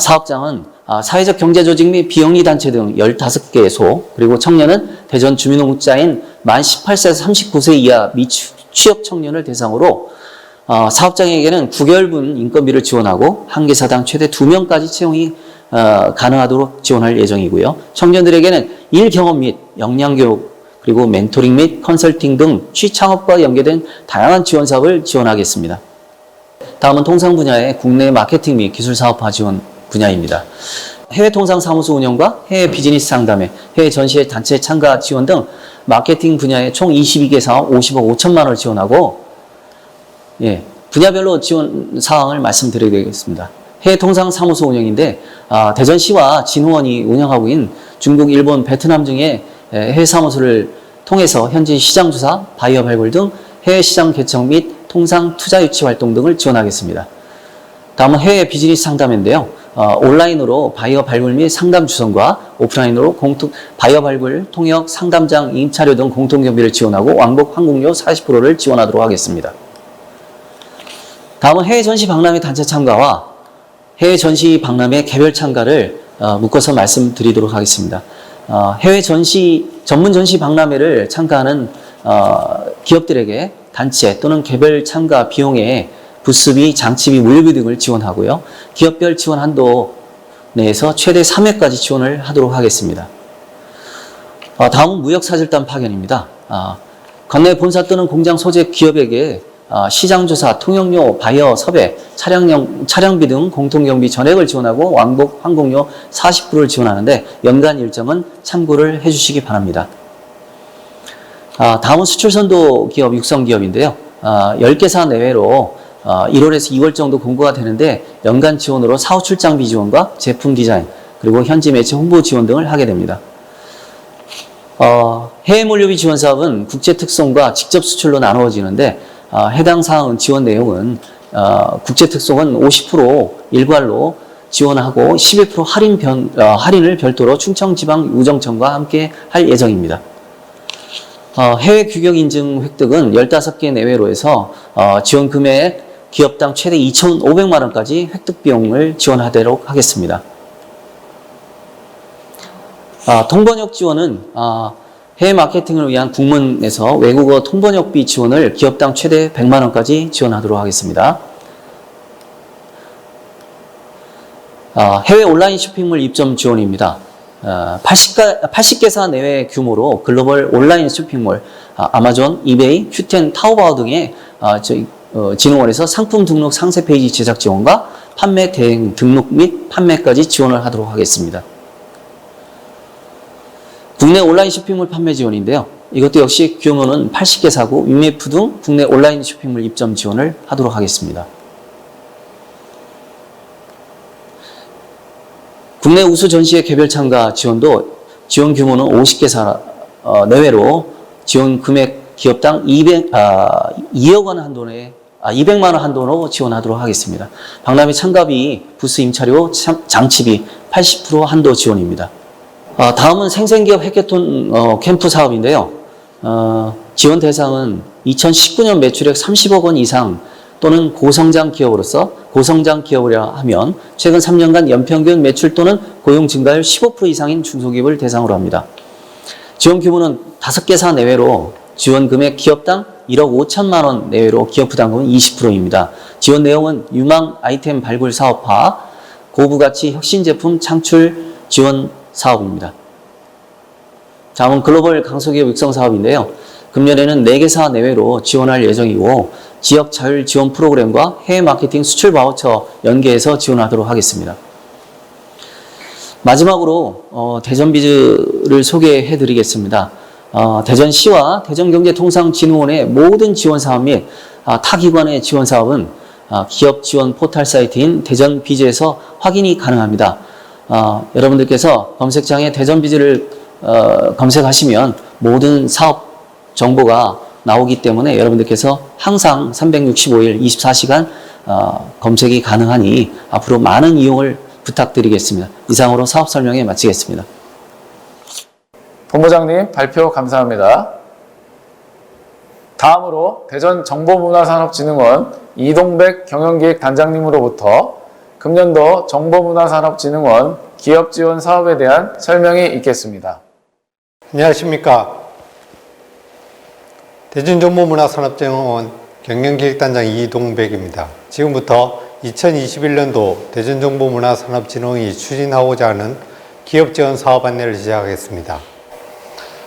사업장은 사회적 경제조직 및 비영리 단체 등 15개소, 그리고 청년은 대전 주민등록자인 만 18세에서 39세 이하 미취업 청년을 대상으로 사업장에게는 9개월분 인건비를 지원하고 한 개사당 최대 2명까지 채용이 가능하도록 지원할 예정이고요. 청년들에게는 일 경험 및 역량교육, 그리고 멘토링 및 컨설팅 등 취창업과 연계된 다양한 지원 사업을 지원하겠습니다. 다음은 통상 분야의 국내 마케팅 및 기술 사업화 지원 분야입니다. 해외 통상 사무소 운영과 해외 비즈니스 상담회, 해외 전시회 단체 참가 지원 등 마케팅 분야의 총 22개 사업 50억 5천만 원을 지원하고, 분야별로 지원 사항을 말씀드리겠습니다. 해외 통상 사무소 운영인데 대전시와 진흥원이 운영하고 있는 중국, 일본, 베트남 등의 해외 사무소를 통해서 현지 시장 조사, 바이어 발굴 등 해외 시장 개척 및 통상 투자 유치 활동 등을 지원하겠습니다. 다음은 해외 비즈니스 상담인데요. 온라인으로 바이어 발굴 및 상담 주선과 오프라인으로 바이어 발굴, 통역, 상담장, 임차료 등 공통 경비를 지원하고 왕복 항공료 40%를 지원하도록 하겠습니다. 다음은 해외 전시 박람회 단체 참가와 해외 전시 박람회 개별 참가를 묶어서 말씀드리도록 하겠습니다. 해외 전문 전시 박람회를 참가하는 기업들에게 단체 또는 개별 참가 비용에 부스비, 장치비, 물류비 등을 지원하고요. 기업별 지원 한도 내에서 최대 3회까지 지원을 하도록 하겠습니다. 다음은 무역사절단 파견입니다. 관내 본사 또는 공장 소재 기업에게 시장조사, 통역료, 바이어 섭외, 차량비 등 공통경비 전액을 지원하고 왕복 항공료 40%를 지원하는데 연간 일정은 참고를 해주시기 바랍니다. 다음은 수출선도 기업, 육성기업인데요. 10개사 내외로 1월에서 2월 정도 공고가 되는데 연간 지원으로 사후 출장비 지원과 제품 디자인, 그리고 현지 매체 홍보 지원 등을 하게 됩니다. 해외 물류비 지원 사업은 국제 특송과 직접 수출로 나누어지는데 해당 사항은 지원 내용은 국제 특송은 50% 일괄로 지원하고 11% 할인을 별도로 충청지방우정청과 함께 할 예정입니다. 해외 규격 인증 획득은 15개 내외로 해서 지원 금액 기업당 최대 2,500만 원까지 획득 비용을 지원하도록 하겠습니다. 통번역 지원은 해외 마케팅을 위한 국문에서 외국어 통번역비 지원을 기업당 최대 100만 원까지 지원하도록 하겠습니다. 해외 온라인 쇼핑몰 입점 지원입니다. 80개사 내외 규모로 글로벌 온라인 쇼핑몰, 아마존, 이베이, 큐텐, 타오바오 등의 진흥원에서 상품 등록 상세 페이지 제작 지원과 판매 대행 등록 및 판매까지 지원을 하도록 하겠습니다. 국내 온라인 쇼핑몰 판매 지원인데요. 이것도 역시 규모는 80개사고 위메프 등 국내 온라인 쇼핑몰 입점 지원을 하도록 하겠습니다. 국내 우수 전시회 개별 참가 지원도 지원 규모는 50개사 내외로 지원 금액 기업당 2억 원 한도에 200만 원 한도로 지원하도록 하겠습니다. 박람회 참가비, 부스 임차료, 장치비 80% 한도 지원입니다. 다음은 생생기업 해케톤 캠프 사업인데요. 지원 대상은 2019년 매출액 30억 원 이상 또는 고성장 기업으로서 고성장 기업이라 하면 최근 3년간 연평균 매출 또는 고용 증가율 15% 이상인 중소기업을 대상으로 합니다. 지원 규모는 5개사 내외로 지원 금액 기업당 1억 5천만 원 내외로 기업 부담금은 20%입니다. 지원 내용은 유망 아이템 발굴 사업화, 고부가치 혁신 제품 창출 지원 사업입니다. 다음은 글로벌 강소기업 육성 사업인데요. 금년에는 4개사 내외로 지원할 예정이고 지역 자율 지원 프로그램과 해외 마케팅 수출 바우처 연계해서 지원하도록 하겠습니다. 마지막으로 대전비즈를 소개해 드리겠습니다. 대전시와 대전경제통상진흥원의 모든 지원 사업 및 타 기관의 지원 사업은 기업 지원 포털 사이트인 대전비즈에서 확인이 가능합니다. 여러분들께서 검색창에 대전비즈를 검색하시면 모든 사업 정보가 나오기 때문에 여러분들께서 항상 365일 24시간 검색이 가능하니 앞으로 많은 이용을 부탁드리겠습니다. 이상으로 사업 설명회 마치겠습니다. 본부장님 발표 감사합니다. 다음으로 대전정보문화산업진흥원 이동백 경영기획단장님으로부터 금년도 정보문화산업진흥원 기업지원 사업에 대한 설명이 있겠습니다. 안녕하십니까. 대전정보문화산업진흥원 경영기획단장 이동백입니다. 지금부터 2021년도 대전정보문화산업진흥원이 추진하고자 하는 기업지원 사업 안내를 시작하겠습니다.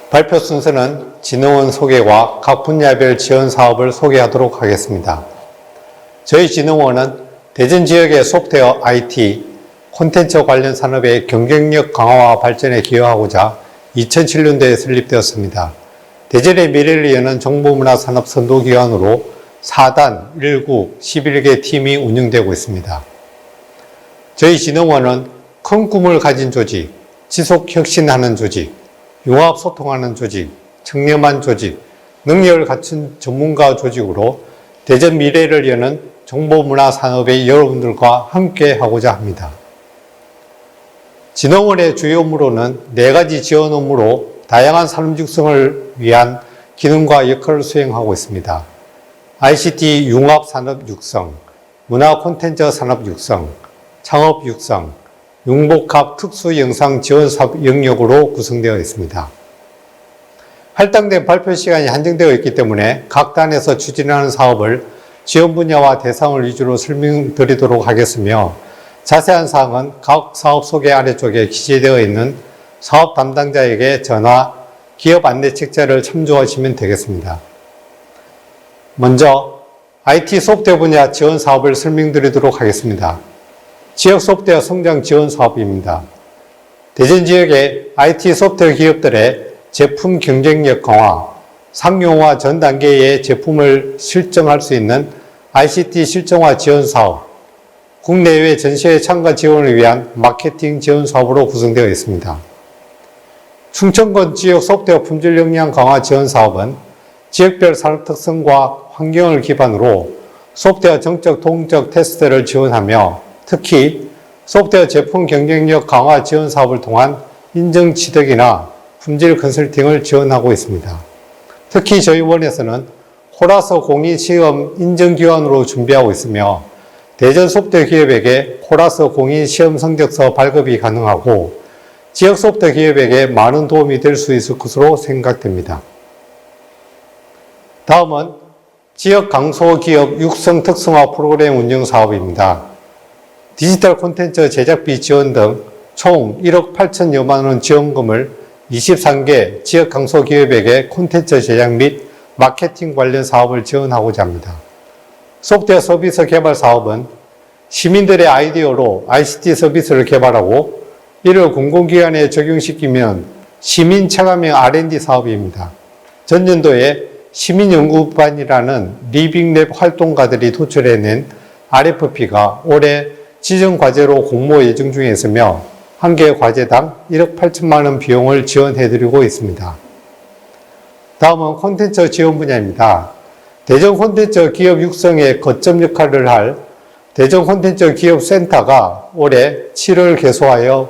발표 순서는 진흥원 소개와 각 분야별 지원 사업을 소개하도록 하겠습니다. 저희 진흥원은 대전 지역의 소프트웨어 IT, 콘텐츠 관련 산업의 경쟁력 강화와 발전에 기여하고자 2007년도에 설립되었습니다. 대전의 미래를 여는 정보문화산업 선도기관으로 4단, 1구, 11개 팀이 운영되고 있습니다. 저희 진흥원은 큰 꿈을 가진 조직, 지속 혁신하는 조직, 융합 소통하는 조직, 청렴한 조직, 능력을 갖춘 전문가 조직으로 대전 미래를 여는 정보문화산업의 여러분들과 함께 하고자 합니다. 진흥원의 주요 업무로는 4가지 지원 업무로 다양한 산업 육성을 위한 기능과 역할을 수행하고 있습니다. ICT 융합 산업 육성, 문화 콘텐츠 산업 육성, 창업 육성, 융복합 특수영상 지원사업 영역으로 구성되어 있습니다. 할당된 발표 시간이 한정되어 있기 때문에 각 단에서 추진하는 사업을 지원 분야와 대상을 위주로 설명드리도록 하겠으며 자세한 사항은 각 사업 소개 아래쪽에 기재되어 있는 사업 담당자에게 전화, 기업 안내 책자를 참조하시면 되겠습니다. 먼저 IT 소프트웨어 분야 지원 사업을 설명드리도록 하겠습니다. 지역 소프트웨어 성장 지원 사업입니다. 대전 지역의 IT 소프트웨어 기업들의 제품 경쟁력 강화, 상용화 전 단계의 제품을 실정할 수 있는 ICT 실정화 지원 사업, 국내외 전시회 참가 지원을 위한 마케팅 지원 사업으로 구성되어 있습니다. 충청권 지역 소프트웨어 품질 역량 강화 지원 사업은 지역별 산업 특성과 환경을 기반으로 소프트웨어 정적 동적 테스트를 지원하며 특히 소프트웨어 제품 경쟁력 강화 지원 사업을 통한 인증 취득이나 품질 컨설팅을 지원하고 있습니다. 특히 저희 원에서는 코라서 공인시험 인증기관으로 준비하고 있으며 대전 소프트웨어 기업에게 코라서 공인시험 성적서 발급이 가능하고 지역 소프트웨어 기업에게 많은 도움이 될 수 있을 것으로 생각됩니다. 다음은 지역 강소기업 육성 특성화 프로그램 운영 사업입니다. 디지털 콘텐츠 제작비 지원 등 총 1억 8천여만 원 지원금을 23개 지역 강소기업에게 콘텐츠 제작 및 마케팅 관련 사업을 지원하고자 합니다. 소프트웨어 서비스 개발 사업은 시민들의 아이디어로 ICT 서비스를 개발하고 이를 공공기관에 적용시키면 시민 체감형 R&D 사업입니다. 전년도에 시민연구반이라는 리빙랩 활동가들이 도출해낸 RFP가 올해 지정 과제로 공모 예정 중에 있으며 한 개 과제당 1억 8천만 원 비용을 지원해드리고 있습니다. 다음은 콘텐츠 지원 분야입니다. 대전 콘텐츠 기업 육성의 거점 역할을 할 대전 콘텐츠 기업센터가 올해 7월 개소하여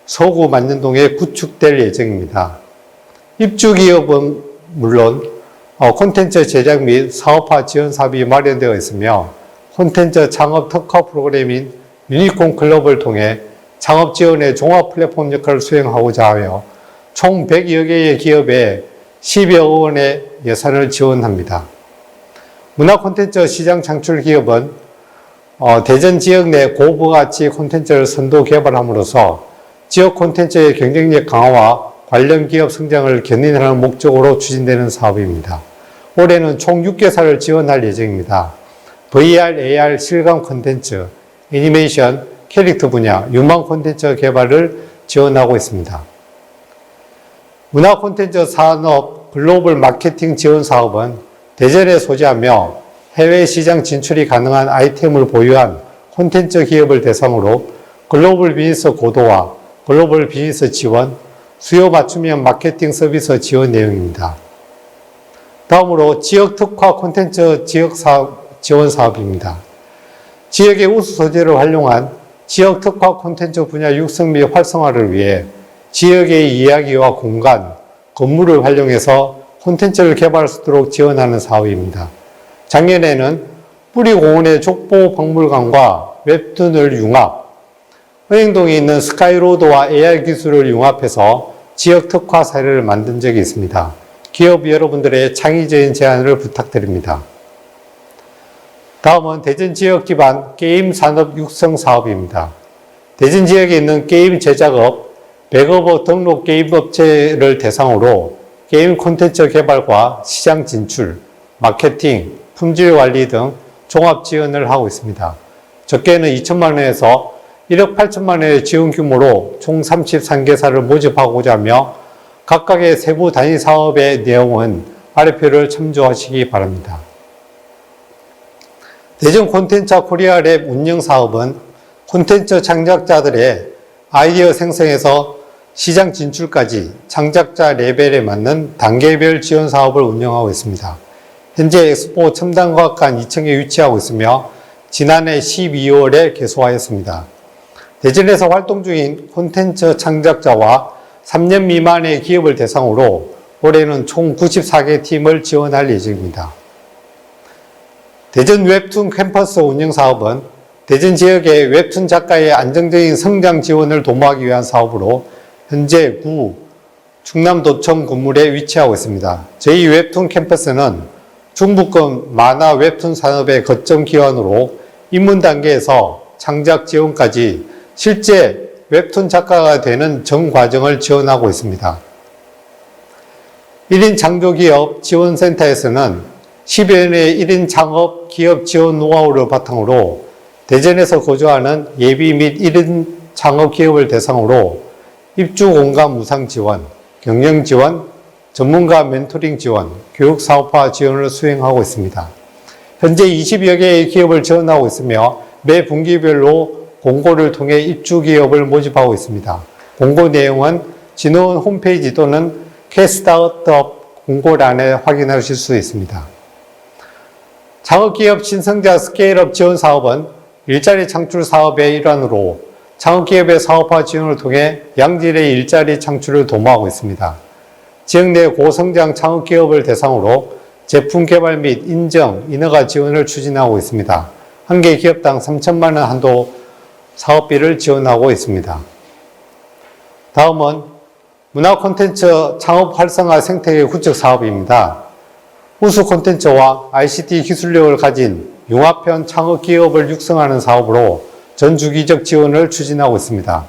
서구 만년동에 구축될 예정입니다. 입주기업은 물론 콘텐츠 제작 및 사업화 지원 사업이 마련되어 있으며 콘텐츠 창업 특화 프로그램인 유니콘 클럽을 통해 창업 지원의 종합 플랫폼 역할을 수행하고자 하며 총 100여 개의 기업에 10여 원의 예산을 지원합니다. 문화 콘텐츠 시장 창출 기업은 대전 지역 내 고부가치 콘텐츠를 선도 개발함으로써 지역 콘텐츠의 경쟁력 강화와 관련 기업 성장을 견인하는 목적으로 추진되는 사업입니다. 올해는 총 6개사를 지원할 예정입니다. VR, AR 실감 콘텐츠, 애니메이션, 캐릭터 분야, 유망 콘텐츠 개발을 지원하고 있습니다. 문화 콘텐츠 산업 글로벌 마케팅 지원 사업은 대전에 소재하며 해외 시장 진출이 가능한 아이템을 보유한 콘텐츠 기업을 대상으로 글로벌 비즈니스 고도화, 글로벌 비즈니스 지원, 수요 맞춤형 마케팅 서비스 지원 내용입니다. 다음으로 지역 특화 콘텐츠 지역 사업 지원 사업입니다. 지역의 우수 소재를 활용한 지역 특화 콘텐츠 분야 육성 및 활성화를 위해 지역의 이야기와 공간, 건물을 활용해서 콘텐츠를 개발할 수 있도록 지원하는 사업입니다. 작년에는 뿌리공원의 족보 박물관과 웹툰을 융합, 은행동에 있는 스카이로드와 AR 기술을 융합해서 지역 특화 사례를 만든 적이 있습니다. 기업 여러분들의 창의적인 제안을 부탁드립니다. 다음은 대전 지역 기반 게임 산업 육성 사업입니다. 대전 지역에 있는 게임 제작업, 백업업 등록 게임 업체를 대상으로 게임 콘텐츠 개발과 시장 진출, 마케팅, 품질 관리 등 종합 지원을 하고 있습니다. 적게는 2천만 원에서 1억 8천만 원의 지원 규모로 총 33개사를 모집하고자 하며 각각의 세부 단위 사업의 내용은 RFP를 참조하시기 바랍니다. 대전 콘텐츠 코리아랩 운영 사업은 콘텐츠 창작자들의 아이디어 생성에서 시장 진출까지 창작자 레벨에 맞는 단계별 지원 사업을 운영하고 있습니다. 현재 엑스포 첨단과학관 2층에 위치하고 있으며 지난해 12월에 개소하였습니다. 대전에서 활동 중인 콘텐츠 창작자와 3년 미만의 기업을 대상으로 올해는 총 94개 팀을 지원할 예정입니다. 대전 웹툰 캠퍼스 운영 사업은 대전 지역의 웹툰 작가의 안정적인 성장 지원을 도모하기 위한 사업으로 현재 구 충남도청 건물에 위치하고 있습니다. 저희 웹툰 캠퍼스는 중부권 만화 웹툰 산업의 거점 기관으로 입문 단계에서 창작 지원까지 실제 웹툰 작가가 되는 전 과정을 지원하고 있습니다. 1인 창조기업 지원센터에서는 10여 년의 1인 창업 기업 지원 노하우를 바탕으로 대전에서 거주하는 예비 및 1인 창업 기업을 대상으로 입주 공간 무상 지원, 경영 지원, 전문가 멘토링 지원, 교육 사업화 지원을 수행하고 있습니다. 현재 20여 개의 기업을 지원하고 있으며 매 분기별로 공고를 통해 입주 기업을 모집하고 있습니다. 공고 내용은 진흥원 홈페이지 또는 K스타트업 공고란에 확인하실 수 있습니다. 창업기업 신성자 스케일업 지원 사업은 일자리 창출 사업의 일환으로 창업기업의 사업화 지원을 통해 양질의 일자리 창출을 도모하고 있습니다. 지역 내 고성장 창업기업을 대상으로 제품 개발 및 인정, 인허가 지원을 추진하고 있습니다. 한 개 기업당 3천만 원 한도 사업비를 지원하고 있습니다. 다음은 문화 콘텐츠 창업 활성화 생태계 구축 사업입니다. 우수 콘텐츠와 ICT 기술력을 가진 융합형 창업 기업을 육성하는 사업으로 전주기적 지원을 추진하고 있습니다.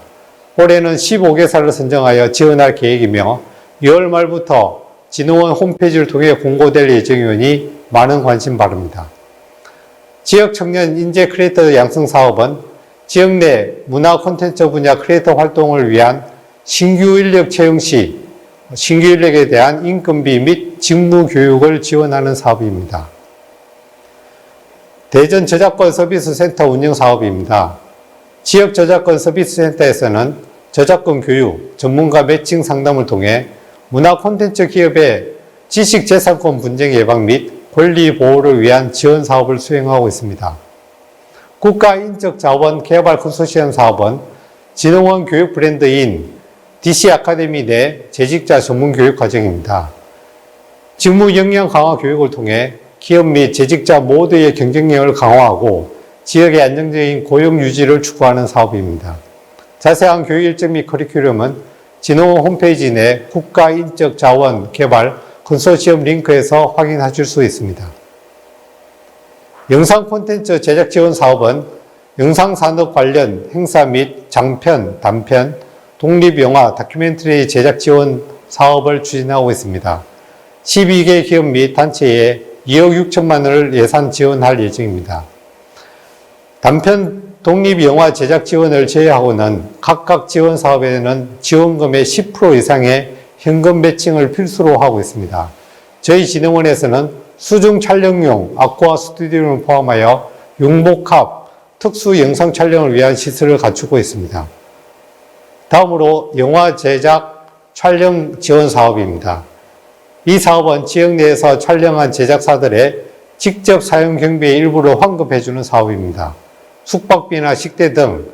올해는 15개사를 선정하여 지원할 계획이며 6월 말부터 진흥원 홈페이지를 통해 공고될 예정이오니 많은 관심 바랍니다. 지역 청년 인재 크리에이터 양성 사업은 지역 내 문화 콘텐츠 분야 크리에이터 활동을 위한 신규 인력 채용 시 신규 인력에 대한 인건비 및 직무 교육을 지원하는 사업입니다. 대전 저작권 서비스 센터 운영 사업입니다. 지역 저작권 서비스 센터에서는 저작권 교육, 전문가 매칭 상담을 통해 문화 콘텐츠 기업의 지식재산권 분쟁 예방 및 권리 보호를 위한 지원 사업을 수행하고 있습니다. 국가인적자원 개발 컨소시엄 사업은 진흥원 교육 브랜드인 DC 아카데미 내 재직자 전문 교육 과정입니다. 직무 역량 강화 교육을 통해 기업 및 재직자 모두의 경쟁력을 강화하고 지역의 안정적인 고용 유지를 추구하는 사업입니다. 자세한 교육 일정 및 커리큘럼은 진흥원 홈페이지 내 국가인적자원 개발 컨소시엄 링크에서 확인하실 수 있습니다. 영상 콘텐츠 제작 지원 사업은 영상산업 관련 행사 및 장편, 단편, 독립영화, 다큐멘터리 제작 지원 사업을 추진하고 있습니다. 12개 기업 및 단체에 2억 6천만 원을 예산 지원할 예정입니다. 단편 독립영화 제작 지원을 제외하고는 각각 지원 사업에는 지원금의 10% 이상의 현금 매칭을 필수로 하고 있습니다. 저희 진흥원에서는 수중 촬영용 아쿠아 스튜디오를 포함하여 융복합 특수 영상 촬영을 위한 시설을 갖추고 있습니다. 다음으로 영화 제작 촬영 지원 사업입니다. 이 사업은 지역 내에서 촬영한 제작사들의 직접 사용 경비의 일부를 환급해주는 사업입니다. 숙박비나 식대 등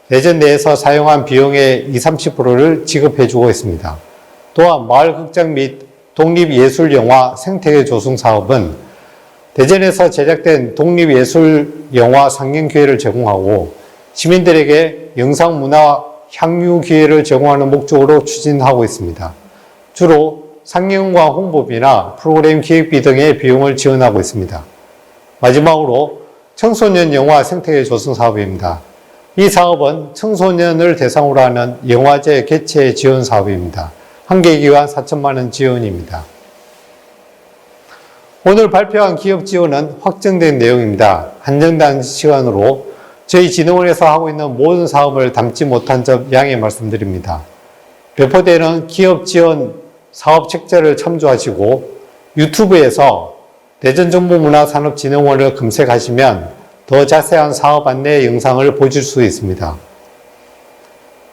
대전 내에서 사용한 비용의 20-30%를 지급해주고 있습니다. 또한 마을극장 및 독립예술영화 생태계 조성 사업은 대전에서 제작된 독립예술영화 상영 기회를 제공하고 시민들에게 영상문화 향유 기회를 제공하는 목적으로 추진하고 있습니다. 주로 상영과 홍보비나 프로그램 기획비 등의 비용을 지원하고 있습니다. 마지막으로 청소년 영화 생태계 조성 사업입니다. 이 사업은 청소년을 대상으로 하는 영화제 개최 지원 사업입니다. 한 개 기관 4천만 원 지원입니다. 오늘 발표한 기업 지원은 확정된 내용입니다. 한정된 시간으로 저희 진흥원에서 하고 있는 모든 사업을 담지 못한 점 양해 말씀드립니다. 배포되는 기업 지원 사업 책자를 참조하시고 유튜브에서 대전정보문화산업진흥원을 검색하시면 더 자세한 사업 안내 영상을 보실 수 있습니다.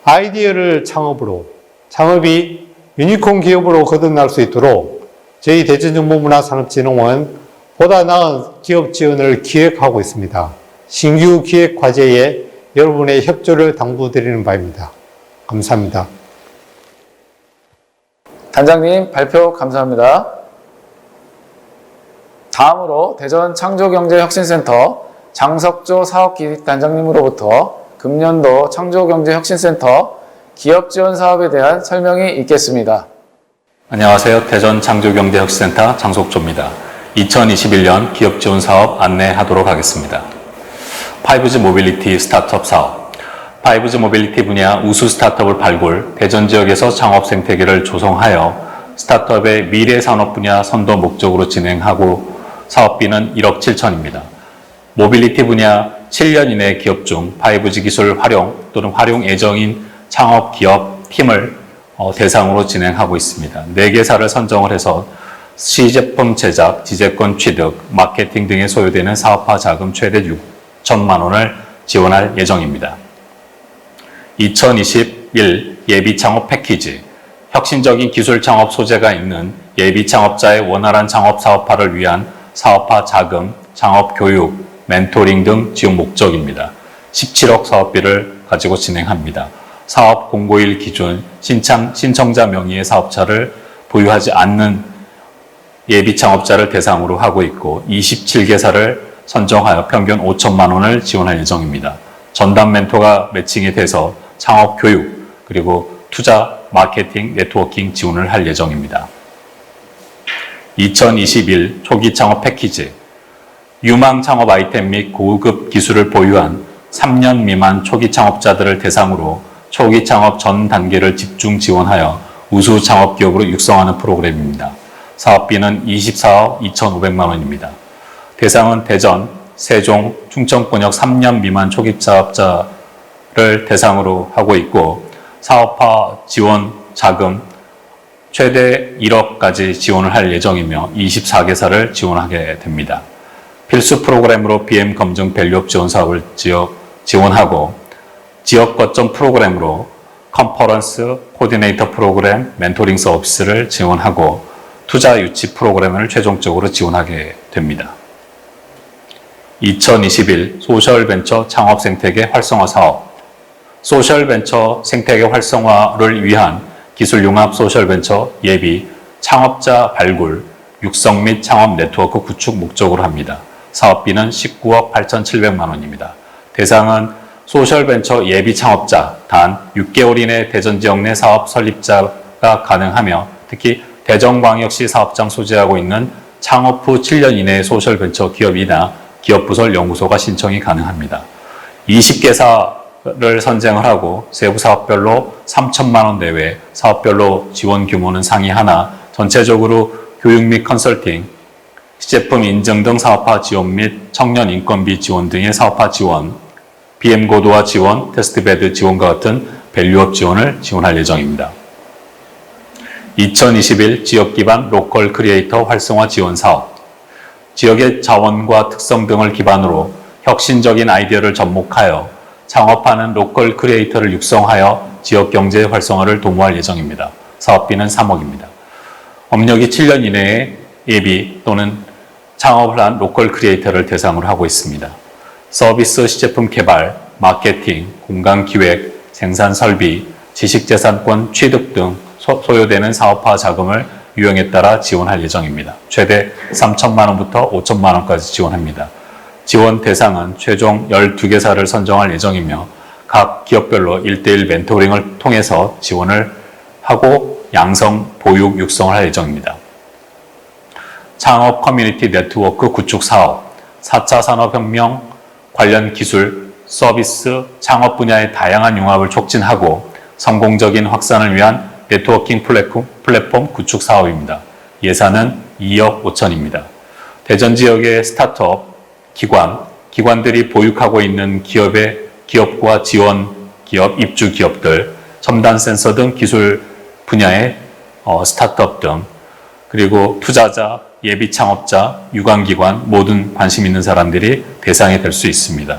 아이디어를 창업으로, 창업이 유니콘 기업으로 거듭날 수 있도록 저희 대전정보문화산업진흥원 보다 나은 기업 지원을 기획하고 있습니다. 신규 기획 과제에 여러분의 협조를 당부드리는 바입니다. 감사합니다. 단장님 발표 감사합니다. 다음으로 대전 창조경제혁신센터 장석조 사업기획단장님으로부터 금년도 창조경제혁신센터 기업지원사업에 대한 설명이 있겠습니다. 안녕하세요. 대전 창조경제혁신센터 장석조입니다. 2021년 기업지원사업 안내하도록 하겠습니다. 5G 모빌리티 스타트업 사업. 5G 모빌리티 분야 우수 스타트업을 발굴, 대전 지역에서 창업 생태계를 조성하여 스타트업의 미래 산업 분야 선도 목적으로 진행하고 사업비는 1억 7천입니다. 모빌리티 분야 7년 이내 기업 중 5G 기술 활용 또는 활용 예정인 창업 기업 팀을 대상으로 진행하고 있습니다. 4개사를 선정을 해서 시제품 제작, 지재권 취득, 마케팅 등에 소요되는 사업화 자금 최대 6천만 원을 지원할 예정입니다. 2021 예비 창업 패키지. 혁신적인 기술 창업 소재가 있는 예비 창업자의 원활한 창업 사업화를 위한 사업화 자금, 창업 교육, 멘토링 등 지원 목적입니다. 17억 사업비를 가지고 진행합니다. 사업 공고일 기준 신청자 명의의 사업자를 보유하지 않는 예비 창업자를 대상으로 하고 있고 27개사를 선정하여 평균 5천만 원을 지원할 예정입니다. 전담 멘토가 매칭이 돼서 창업 교육 그리고 투자, 마케팅, 네트워킹 지원을 할 예정입니다. 2021 초기 창업 패키지. 유망 창업 아이템 및 고급 기술을 보유한 3년 미만 초기 창업자들을 대상으로 초기 창업 전 단계를 집중 지원하여 우수 창업 기업으로 육성하는 프로그램입니다. 사업비는 24억 2,500만 원입니다. 대상은 대전, 세종, 충청권역 3년 미만 초기 창업자를 대상으로 하고 있고 사업화 지원 자금 최대 1억까지 지원을 할 예정이며 24개사를 지원하게 됩니다. 필수 프로그램으로 BM 검증 밸류업 지원 사업을 지원하고 지역 거점 프로그램으로 컨퍼런스, 코디네이터 프로그램, 멘토링 서비스를 지원하고 투자 유치 프로그램을 최종적으로 지원하게 됩니다. 2021 소셜벤처 창업 생태계 활성화 사업. 소셜벤처 생태계 활성화를 위한 기술 융합 소셜벤처 예비 창업자 발굴, 육성 및 창업 네트워크 구축 목적으로 합니다. 사업비는 19억 8,700만 원입니다. 대상은 소셜벤처 예비 창업자 단 6개월 이내 대전 지역 내 사업 설립자가 가능하며 특히 대전광역시 사업장 소재하고 있는 창업 후 7년 이내의 소셜벤처 기업이나 기업부설 연구소가 신청이 가능합니다. 20개사를 선정을 하고 세부 사업별로 3천만 원 내외, 사업별로 지원 규모는 상위 하나, 전체적으로 교육 및 컨설팅, 시제품 인증 등 사업화 지원 및 청년 인건비 지원 등의 사업화 지원, BM 고도화 지원, 테스트베드 지원과 같은 밸류업 지원을 지원할 예정입니다. 2021 지역 기반 로컬 크리에이터 활성화 지원 사업. 지역의 자원과 특성 등을 기반으로 혁신적인 아이디어를 접목하여 창업하는 로컬 크리에이터를 육성하여 지역 경제 활성화를 도모할 예정입니다. 사업비는 3억입니다. 업력이 7년 이내에 예비 또는 창업을 한 로컬 크리에이터를 대상으로 하고 있습니다. 서비스 시제품 개발, 마케팅, 공간 기획, 생산 설비, 지식재산권 취득 등 소요되는 사업화 자금을 유형에 따라 지원할 예정입니다. 최대 3천만 원부터 5천만 원까지 지원합니다. 지원 대상은 최종 12개사를 선정할 예정이며 각 기업별로 1:1 멘토링을 통해서 지원을 하고 양성, 보육, 육성을 할 예정입니다. 창업 커뮤니티 네트워크 구축 사업, 4차 산업혁명 관련 기술, 서비스, 창업 분야의 다양한 융합을 촉진하고 성공적인 확산을 위한 네트워킹 플랫폼 구축 사업입니다. 예산은 2억 5천입니다. 대전 지역의 스타트업, 기관들이 보유하고 있는 기업과 지원 기업, 입주 기업들, 첨단 센서 등 기술 분야의 스타트업 등 그리고 투자자, 예비 창업자, 유관기관 모든 관심 있는 사람들이 대상이 될 수 있습니다.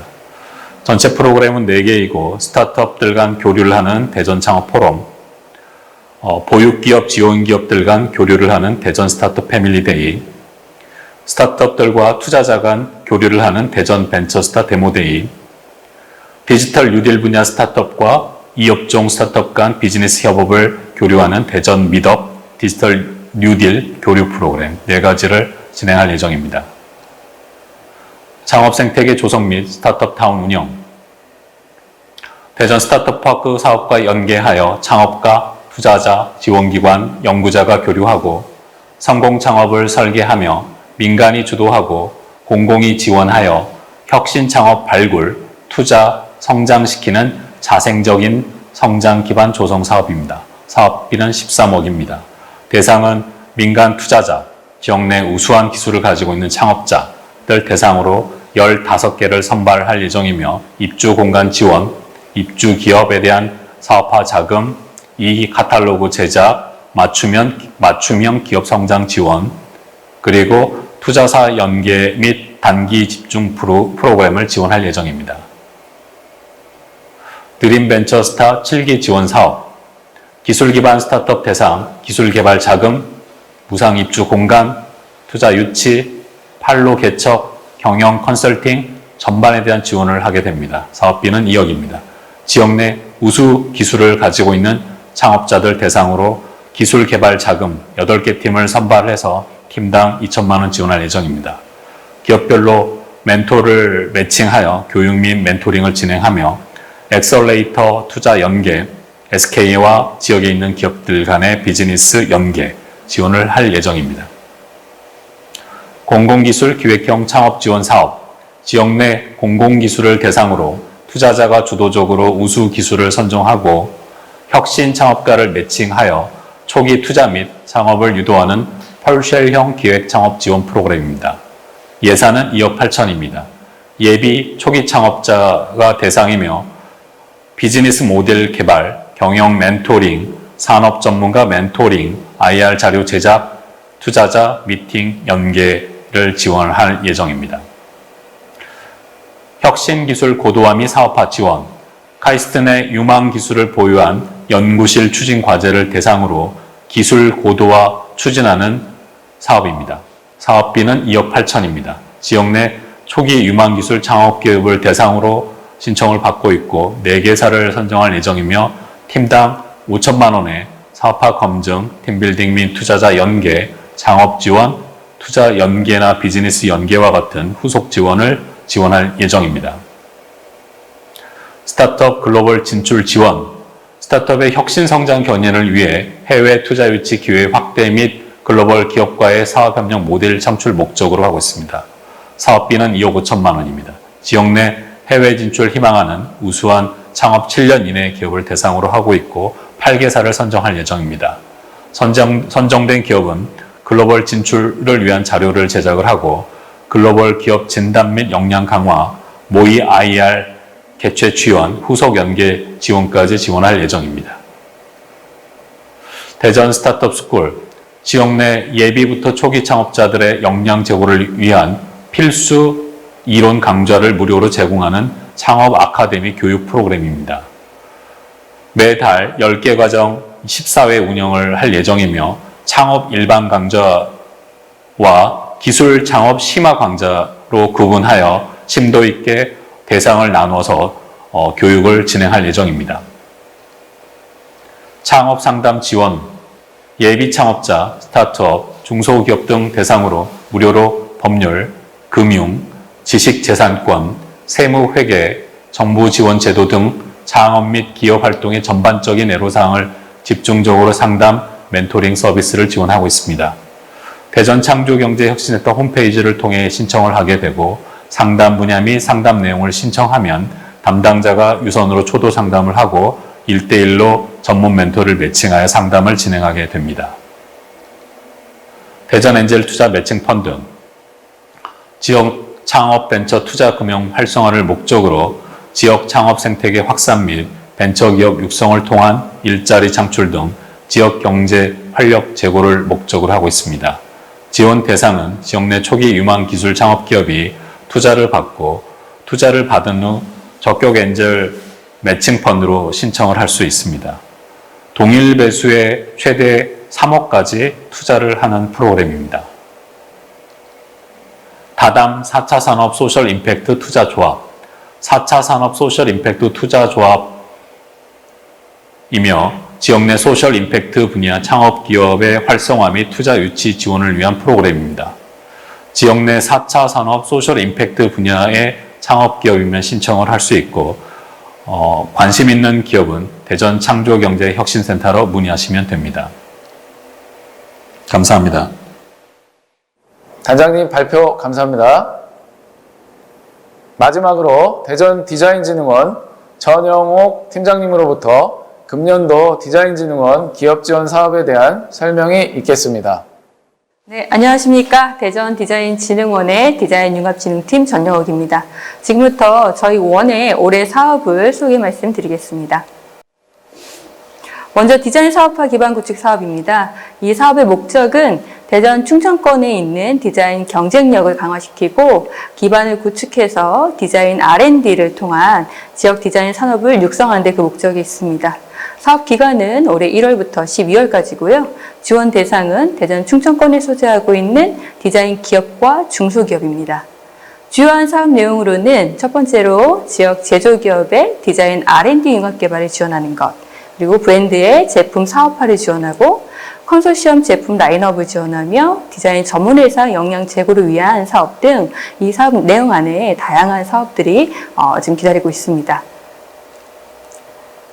전체 프로그램은 4개이고 스타트업들 간 교류를 하는 대전 창업 포럼, 보육기업, 지원기업들 간 교류를 하는 대전 스타트업 패밀리데이, 스타트업들과 투자자 간 교류를 하는 대전 벤처스타 데모데이, 디지털 뉴딜 분야 스타트업과 이업종 스타트업 간 비즈니스 협업을 교류하는 대전 미덕 디지털 뉴딜 교류 프로그램 4가지를 진행할 예정입니다. 창업 생태계 조성 및 스타트업타운 운영, 대전 스타트업파크 사업과 연계하여 창업가, 투자자, 지원기관, 연구자가 교류하고 성공 창업을 설계하며 민간이 주도하고 공공이 지원하여 혁신 창업 발굴, 투자, 성장시키는 자생적인 성장 기반 조성 사업입니다. 사업비는 13억입니다. 대상은 민간 투자자, 지역 내 우수한 기술을 가지고 있는 창업자들 대상으로 15개를 선발할 예정이며 입주 공간 지원, 입주 기업에 대한 사업화 자금, 이익 카탈로그 제작, 맞춤형 기업 성장 지원, 그리고 투자사 연계 및 단기 집중 프로그램을 지원할 예정입니다. 드림벤처스타 7기 지원 사업, 기술 기반 스타트업 대상, 기술 개발 자금, 무상 입주 공간, 투자 유치, 판로 개척, 경영 컨설팅 전반에 대한 지원을 하게 됩니다. 사업비는 2억입니다. 지역 내 우수 기술을 가지고 있는 창업자들 대상으로 기술 개발 자금 8개 팀을 선발해서 팀당 2천만 원 지원할 예정입니다. 기업별로 멘토를 매칭하여 교육 및 멘토링을 진행하며 엑셀레이터 투자 연계, SK와 지역에 있는 기업들 간의 비즈니스 연계 지원을 할 예정입니다. 공공기술 기획형 창업 지원 사업, 지역 내 공공기술을 대상으로 투자자가 주도적으로 우수 기술을 선정하고 혁신 창업가를 매칭하여 초기 투자 및 창업을 유도하는 펄쉘형 기획 창업 지원 프로그램입니다. 예산은 2억 8천입니다. 예비 초기 창업자가 대상이며 비즈니스 모델 개발, 경영 멘토링, 산업 전문가 멘토링, IR 자료 제작, 투자자 미팅 연계를 지원할 예정입니다. 혁신기술 고도화 및 사업화 지원, 카이스트 내 유망 기술을 보유한 연구실 추진 과제를 대상으로 기술 고도화 추진하는 사업입니다. 사업비는 2억 8천입니다. 지역 내 초기 유망 기술 창업 기업을 대상으로 신청을 받고 있고 4개사를 선정할 예정이며 팀당 5천만 원의 사업화 검증, 팀빌딩 및 투자자 연계, 창업 지원, 투자 연계나 비즈니스 연계와 같은 후속 지원을 지원할 예정입니다. 스타트업 글로벌 진출 지원, 스타트업의 혁신 성장 견인을 위해 해외 투자 유치 기회 확대 및 글로벌 기업과의 사업협력 모델 창출 목적으로 하고 있습니다. 사업비는 2억 5천만 원입니다. 지역 내 해외 진출 희망하는 우수한 창업 7년 이내 기업을 대상으로 하고 있고 8개사를 선정할 예정입니다. 선정된 기업은 글로벌 진출을 위한 자료를 제작을 하고 글로벌 기업 진단 및 역량 강화, 모의 IR 개최 지원, 후속 연계 지원까지 지원할 예정입니다. 대전 스타트업 스쿨, 지역 내 예비부터 초기 창업자들의 역량 제고를 위한 필수 이론 강좌를 무료로 제공하는 창업 아카데미 교육 프로그램입니다. 매달 10개 과정 14회 운영을 할 예정이며 창업 일반 강좌와 기술 창업 심화 강좌로 구분하여 심도 있게 대상을 나눠서 교육을 진행할 예정입니다. 창업 상담 지원, 예비 창업자, 스타트업, 중소기업 등 대상으로 무료로 법률, 금융, 지식재산권, 세무회계, 정부 지원 제도 등 창업 및 기업 활동의 전반적인 애로사항을 집중적으로 상담, 멘토링 서비스를 지원하고 있습니다. 대전 창조경제혁신센터 홈페이지를 통해 신청을 하게 되고 상담 분야 및 상담 내용을 신청하면 담당자가 유선으로 초도 상담을 하고 1대1로 전문 멘토를 매칭하여 상담을 진행하게 됩니다. 대전 엔젤 투자 매칭 펀드, 지역 창업 벤처 투자 금융 활성화를 목적으로 지역 창업 생태계 확산 및 벤처기업 육성을 통한 일자리 창출 등 지역 경제 활력 제고를 목적으로 하고 있습니다. 지원 대상은 지역 내 초기 유망 기술 창업 기업이 투자를 받고 투자를 받은 후 적격 엔젤 매칭 펀드로 신청을 할 수 있습니다. 동일 배수의 최대 3억까지 투자를 하는 프로그램입니다. 다담 4차 산업 소셜 임팩트 투자 조합, 4차 산업 소셜 임팩트 투자 조합이며 지역 내 소셜 임팩트 분야 창업 기업의 활성화 및 투자 유치 지원을 위한 프로그램입니다. 지역 내 4차 산업 소셜 임팩트 분야의 창업기업이면 신청을 할 수 있고 관심 있는 기업은 대전 창조경제혁신센터로 문의하시면 됩니다. 감사합니다. 단장님 발표 감사합니다. 마지막으로 대전디자인진흥원 전영옥 팀장님으로부터 금년도 디자인진흥원 기업지원 사업에 대한 설명이 있겠습니다. 네, 안녕하십니까. 대전디자인진흥원의 디자인융합진흥팀 전영옥입니다. 지금부터 저희 원의 올해 사업을 소개 말씀드리겠습니다. 먼저 디자인 사업화 기반 구축 사업입니다. 이 사업의 목적은 대전 충청권에 있는 디자인 경쟁력을 강화시키고 기반을 구축해서 디자인 R&D를 통한 지역 디자인 산업을 육성하는 데 그 목적이 있습니다. 사업 기간은 올해 1월부터 12월까지고요. 지원 대상은 대전 충청권에 소재하고 있는 디자인 기업과 중소기업입니다. 주요한 사업 내용으로는 첫 번째로 지역 제조기업의 디자인 R&D 융합 개발을 지원하는 것, 그리고 브랜드의 제품 사업화를 지원하고 컨소시엄 제품 라인업을 지원하며 디자인 전문회사 역량 제고를 위한 사업 등 이 사업 내용 안에 다양한 사업들이 지금 기다리고 있습니다.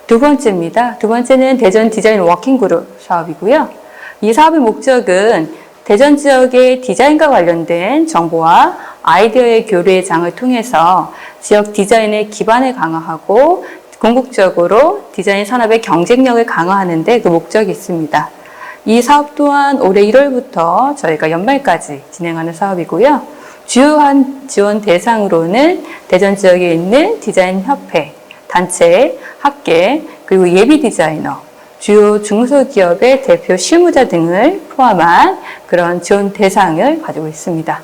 두 번째입니다. 두 번째는 대전 디자인 워킹그룹 사업이고요. 이 사업의 목적은 대전 지역의 디자인과 관련된 정보와 아이디어의 교류의 장을 통해서 지역 디자인의 기반을 강화하고 궁극적으로 디자인 산업의 경쟁력을 강화하는 데 그 목적이 있습니다. 이 사업 또한 올해 1월부터 저희가 연말까지 진행하는 사업이고요. 주요한 지원 대상으로는 대전 지역에 있는 디자인 협회, 단체, 학계, 그리고 예비 디자이너, 주요 중소기업의 대표 실무자 등을 포함한 그런 지원 대상을 가지고 있습니다.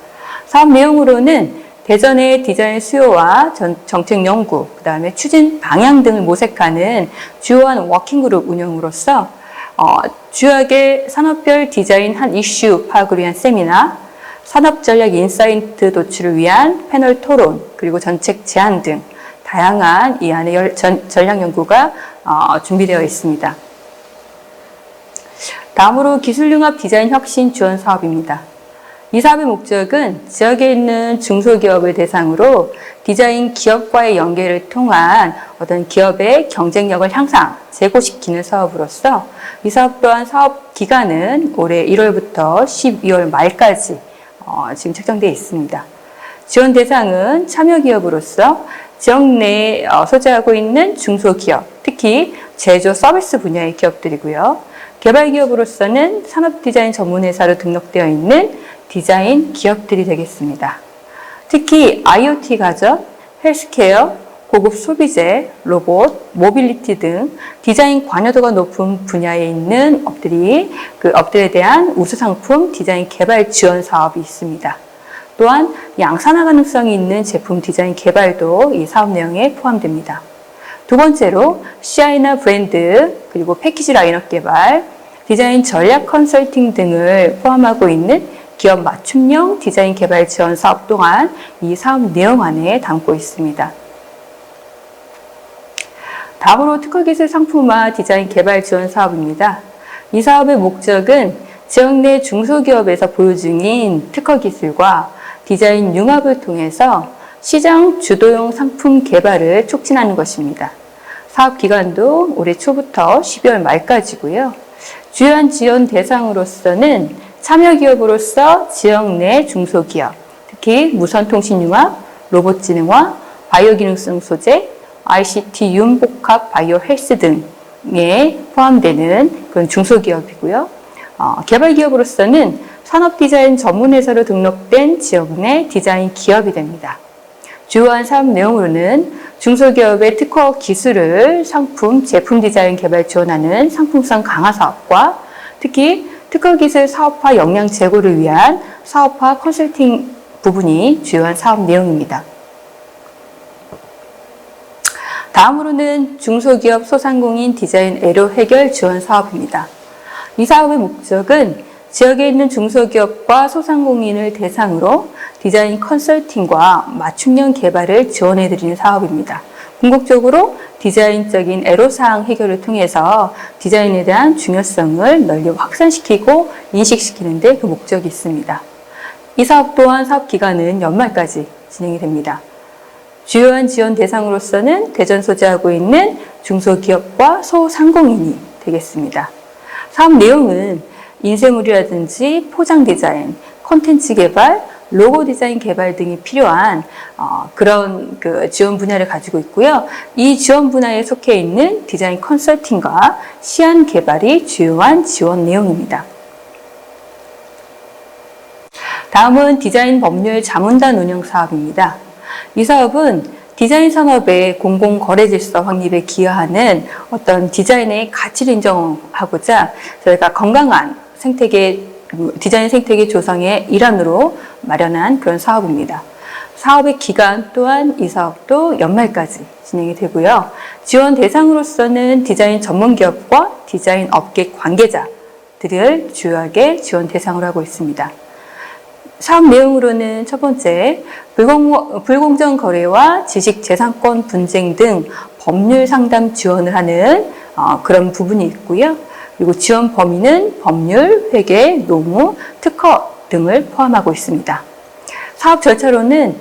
사업 내용으로는 대전의 디자인 수요와 정책 연구, 그 다음에 추진 방향 등을 모색하는 주요한 워킹그룹 운영으로서 주요하게 산업별 디자인 한 이슈 파악을 위한 세미나, 산업전략 인사이트 도출을 위한 패널 토론, 그리고 정책 제안 등 다양한 이 안에 전략 연구가 준비되어 있습니다. 다음으로 기술융합 디자인 혁신 지원 사업입니다. 이 사업의 목적은 지역에 있는 중소기업을 대상으로 디자인 기업과의 연계를 통한 어떤 기업의 경쟁력을 향상, 제고시키는 사업으로서 이 사업 또한 사업 기간은 올해 1월부터 12월 말까지 지금 책정되어 있습니다. 지원 대상은 참여기업으로서 지역 내에 소재하고 있는 중소기업, 특히 제조 서비스 분야의 기업들이고요. 개발기업으로서는 산업디자인 전문회사로 등록되어 있는 디자인 기업들이 되겠습니다. 특히 IoT 가전, 헬스케어, 고급 소비재, 로봇, 모빌리티 등 디자인 관여도가 높은 분야에 있는 업들이 그 업들에 대한 우수상품 디자인 개발 지원 사업이 있습니다. 또한 양산화 가능성이 있는 제품 디자인 개발도 이 사업 내용에 포함됩니다. 두 번째로 CI나 브랜드, 그리고 패키지 라인업 개발, 디자인 전략 컨설팅 등을 포함하고 있는 기업 맞춤형 디자인 개발 지원 사업 또한 이 사업 내용 안에 담고 있습니다. 다음으로 특허기술 상품화 디자인 개발 지원 사업입니다. 이 사업의 목적은 지역 내 중소기업에서 보유 중인 특허기술과 디자인 융합을 통해서 시장 주도형 상품 개발을 촉진하는 것입니다. 사업 기간도 올해 초부터 12월 말까지고요. 주요한 지원 대상으로서는 참여기업으로서 지역 내 중소기업, 특히 무선통신융합, 로봇지능화, 바이오기능성 소재, ICT 융복합 바이오 헬스 등에 포함되는 그런 중소기업이고요. 개발기업으로서는 산업디자인 전문회사로 등록된 지역 내 디자인 기업이 됩니다. 주요한 사업 내용으로는 중소기업의 특허 기술을 상품, 제품 디자인 개발 지원하는 상품성 강화 사업과 특히 특허기술 사업화 역량 제고를 위한 사업화 컨설팅 부분이 주요한 사업 내용입니다. 다음으로는 중소기업 소상공인 디자인 애로 해결 지원 사업입니다. 이 사업의 목적은 지역에 있는 중소기업과 소상공인을 대상으로 디자인 컨설팅과 맞춤형 개발을 지원해드리는 사업입니다. 궁극적으로 디자인적인 애로사항 해결을 통해서 디자인에 대한 중요성을 널리 확산시키고 인식시키는 데 그 목적이 있습니다. 이 사업 또한 사업 기간은 연말까지 진행이 됩니다. 주요한 지원 대상으로서는 대전 소재하고 있는 중소기업과 소상공인이 되겠습니다. 사업 내용은 인쇄물이라든지 포장 디자인, 콘텐츠 개발, 로고 디자인 개발 등이 필요한 그런 지원 분야를 가지고 있고요. 이 지원 분야에 속해 있는 디자인 컨설팅과 시안 개발이 주요한 지원 내용입니다. 다음은 디자인 법률 자문단 운영 사업입니다. 이 사업은 디자인 산업의 공공거래질서 확립에 기여하는 어떤 디자인의 가치를 인정하고자 저희가 건강한 디자인 생태계 조성의 일환으로 마련한 그런 사업입니다. 사업의 기간 또한 이 사업도 연말까지 진행이 되고요. 지원 대상으로서는 디자인 전문 기업과 디자인 업계 관계자들을 주요하게 지원 대상으로 하고 있습니다. 사업 내용으로는 첫 번째, 불공정 거래와 지식재산권 분쟁 등 법률 상담 지원을 하는 그런 부분이 있고요. 그리고 지원 범위는 법률, 회계, 노무, 특허 등을 포함하고 있습니다. 사업 절차로는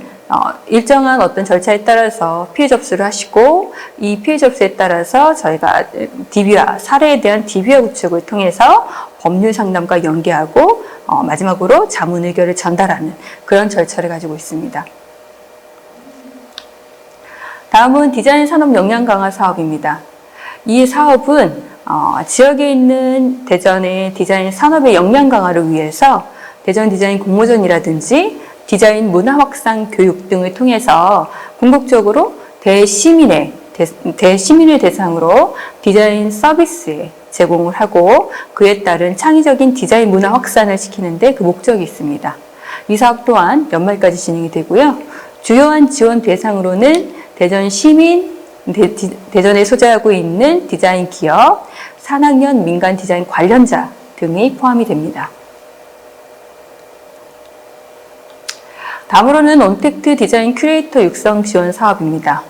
일정한 어떤 절차에 따라서 피해 접수를 하시고 이 피해 접수에 따라서 저희가 DB와 사례에 대한 DB와 구축을 통해서 법률 상담과 연계하고 마지막으로 자문 의결을 전달하는 그런 절차를 가지고 있습니다. 다음은 디자인 산업 역량 강화 사업입니다. 이 사업은 지역에 있는 대전의 디자인 산업의 역량 강화를 위해서 대전 디자인 공모전이라든지 디자인 문화 확산 교육 등을 통해서 궁극적으로 대시민을 대상으로 디자인 서비스에 제공을 하고 그에 따른 창의적인 디자인 문화 확산을 시키는 데 그 목적이 있습니다. 이 사업 또한 연말까지 진행이 되고요. 주요한 지원 대상으로는 대전 시민, 대전에 소재하고 있는 디자인 기업, 산학년 민간 디자인 관련자 등이 포함이 됩니다. 다음으로는 온택트 디자인 큐레이터 육성 지원 사업입니다.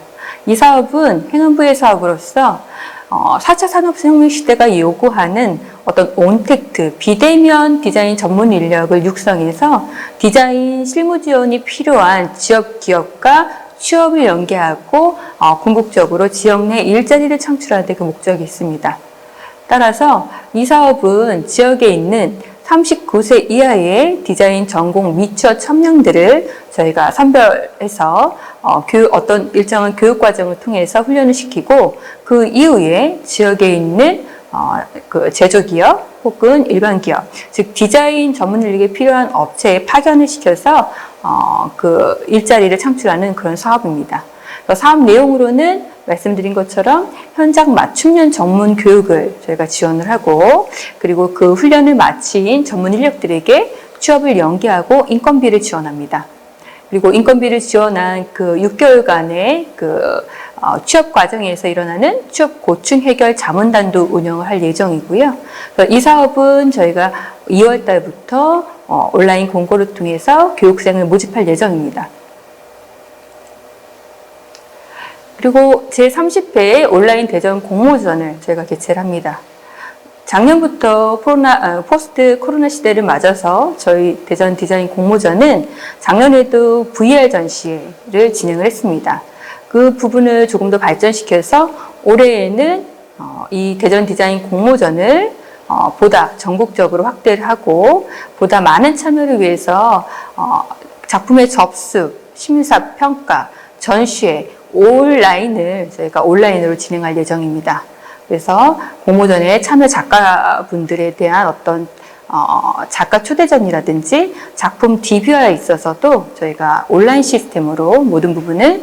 이 사업은 행안부의 사업으로서 4차 산업혁명 시대가 요구하는 어떤 온택트, 비대면 디자인 전문 인력을 육성해서 디자인 실무 지원이 필요한 지역 기업과 취업을 연계하고 궁극적으로 지역 내 일자리를 창출하는 데 그 목적이 있습니다. 따라서 이 사업은 지역에 있는 39세 이하의 디자인 전공 미처 청년들을 저희가 선별해서 어떤 일정한 교육 과정을 통해서 훈련을 시키고 그 이후에 지역에 있는 그 제조기업 혹은 일반 기업, 즉 디자인 전문 인력이 필요한 업체에 파견을 시켜서 그 일자리를 창출하는 그런 사업입니다. 사업 내용으로는 말씀드린 것처럼 현장 맞춤형 전문 교육을 저희가 지원을 하고 그리고 그 훈련을 마친 전문 인력들에게 취업을 연계하고 인건비를 지원합니다. 그리고 인건비를 지원한 그 6개월간의 그 취업 과정에서 일어나는 취업 고충 해결 자문단도 운영을 할 예정이고요. 이 사업은 저희가 2월 달부터 온라인 공고를 통해서 교육생을 모집할 예정입니다. 그리고 제30회 온라인 대전 공모전을 저희가 개최를 합니다. 작년부터 포스트 코로나 시대를 맞아서 저희 대전 디자인 공모전은 작년에도 VR 전시를 진행을 했습니다. 그 부분을 조금 더 발전시켜서 올해에는 이 대전 디자인 공모전을 보다 전국적으로 확대를 하고 보다 많은 참여를 위해서 작품의 접수, 심사, 평가, 전시회, 온라인을 저희가 온라인으로 진행할 예정입니다. 그래서 공모전에 참여 작가분들에 대한 어떤 작가 초대전이라든지 작품 DB화에 있어서도 저희가 온라인 시스템으로 모든 부분을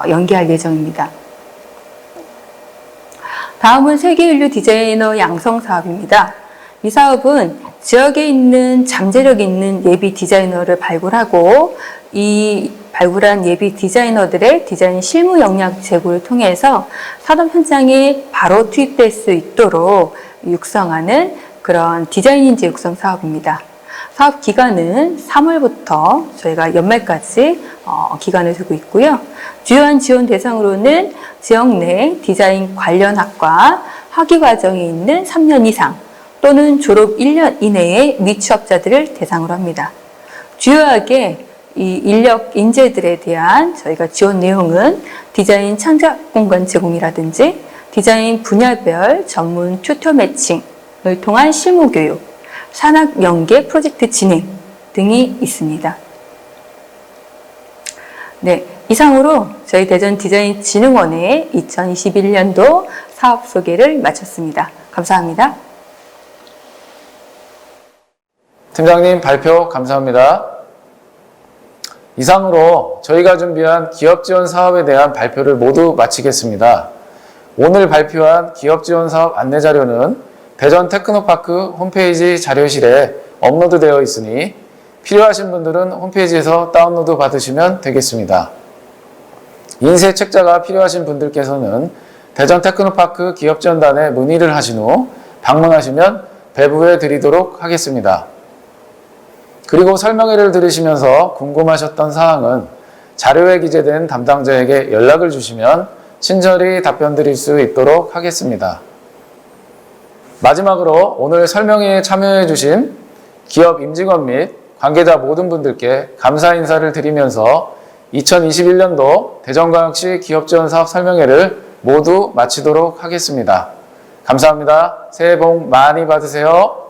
연계할 예정입니다. 다음은 세계인류 디자이너 양성 사업입니다. 이 사업은 지역에 있는 잠재력 있는 예비 디자이너를 발굴하고 이 발굴한 예비 디자이너들의 디자인 실무 역량 제고를 통해서 산업 현장에 바로 투입될 수 있도록 육성하는 그런 디자인 인재 육성 사업입니다. 사업 기간은 3월부터 저희가 연말까지 기간을 두고 있고요. 주요한 지원 대상으로는 지역 내 디자인 관련 학과 학위 과정에 있는 3년 이상 또는 졸업 1년 이내의 미취업자들을 대상으로 합니다. 주요하게 이 인력 인재들에 대한 저희가 지원 내용은 디자인 창작 공간 제공이라든지 디자인 분야별 전문 튜터 매칭을 통한 실무 교육, 산학 연계 프로젝트 진행 등이 있습니다. 네, 이상으로 저희 대전 디자인진흥원의 2021년도 사업 소개를 마쳤습니다. 감사합니다. 팀장님 발표 감사합니다. 이상으로 저희가 준비한 기업 지원 사업에 대한 발표를 모두 마치겠습니다. 오늘 발표한 기업 지원 사업 안내 자료는 대전 테크노파크 홈페이지 자료실에 업로드되어 있으니 필요하신 분들은 홈페이지에서 다운로드 받으시면 되겠습니다. 인쇄 책자가 필요하신 분들께서는 대전 테크노파크 기업지원단에 문의를 하신 후 방문하시면 배부해 드리도록 하겠습니다. 그리고 설명회를 들으시면서 궁금하셨던 사항은 자료에 기재된 담당자에게 연락을 주시면 친절히 답변 드릴 수 있도록 하겠습니다. 마지막으로 오늘 설명회에 참여해 주신 기업 임직원 및 관계자 모든 분들께 감사 인사를 드리면서 2021년도 대전광역시 기업지원사업 설명회를 모두 마치도록 하겠습니다. 감사합니다. 새해 복 많이 받으세요.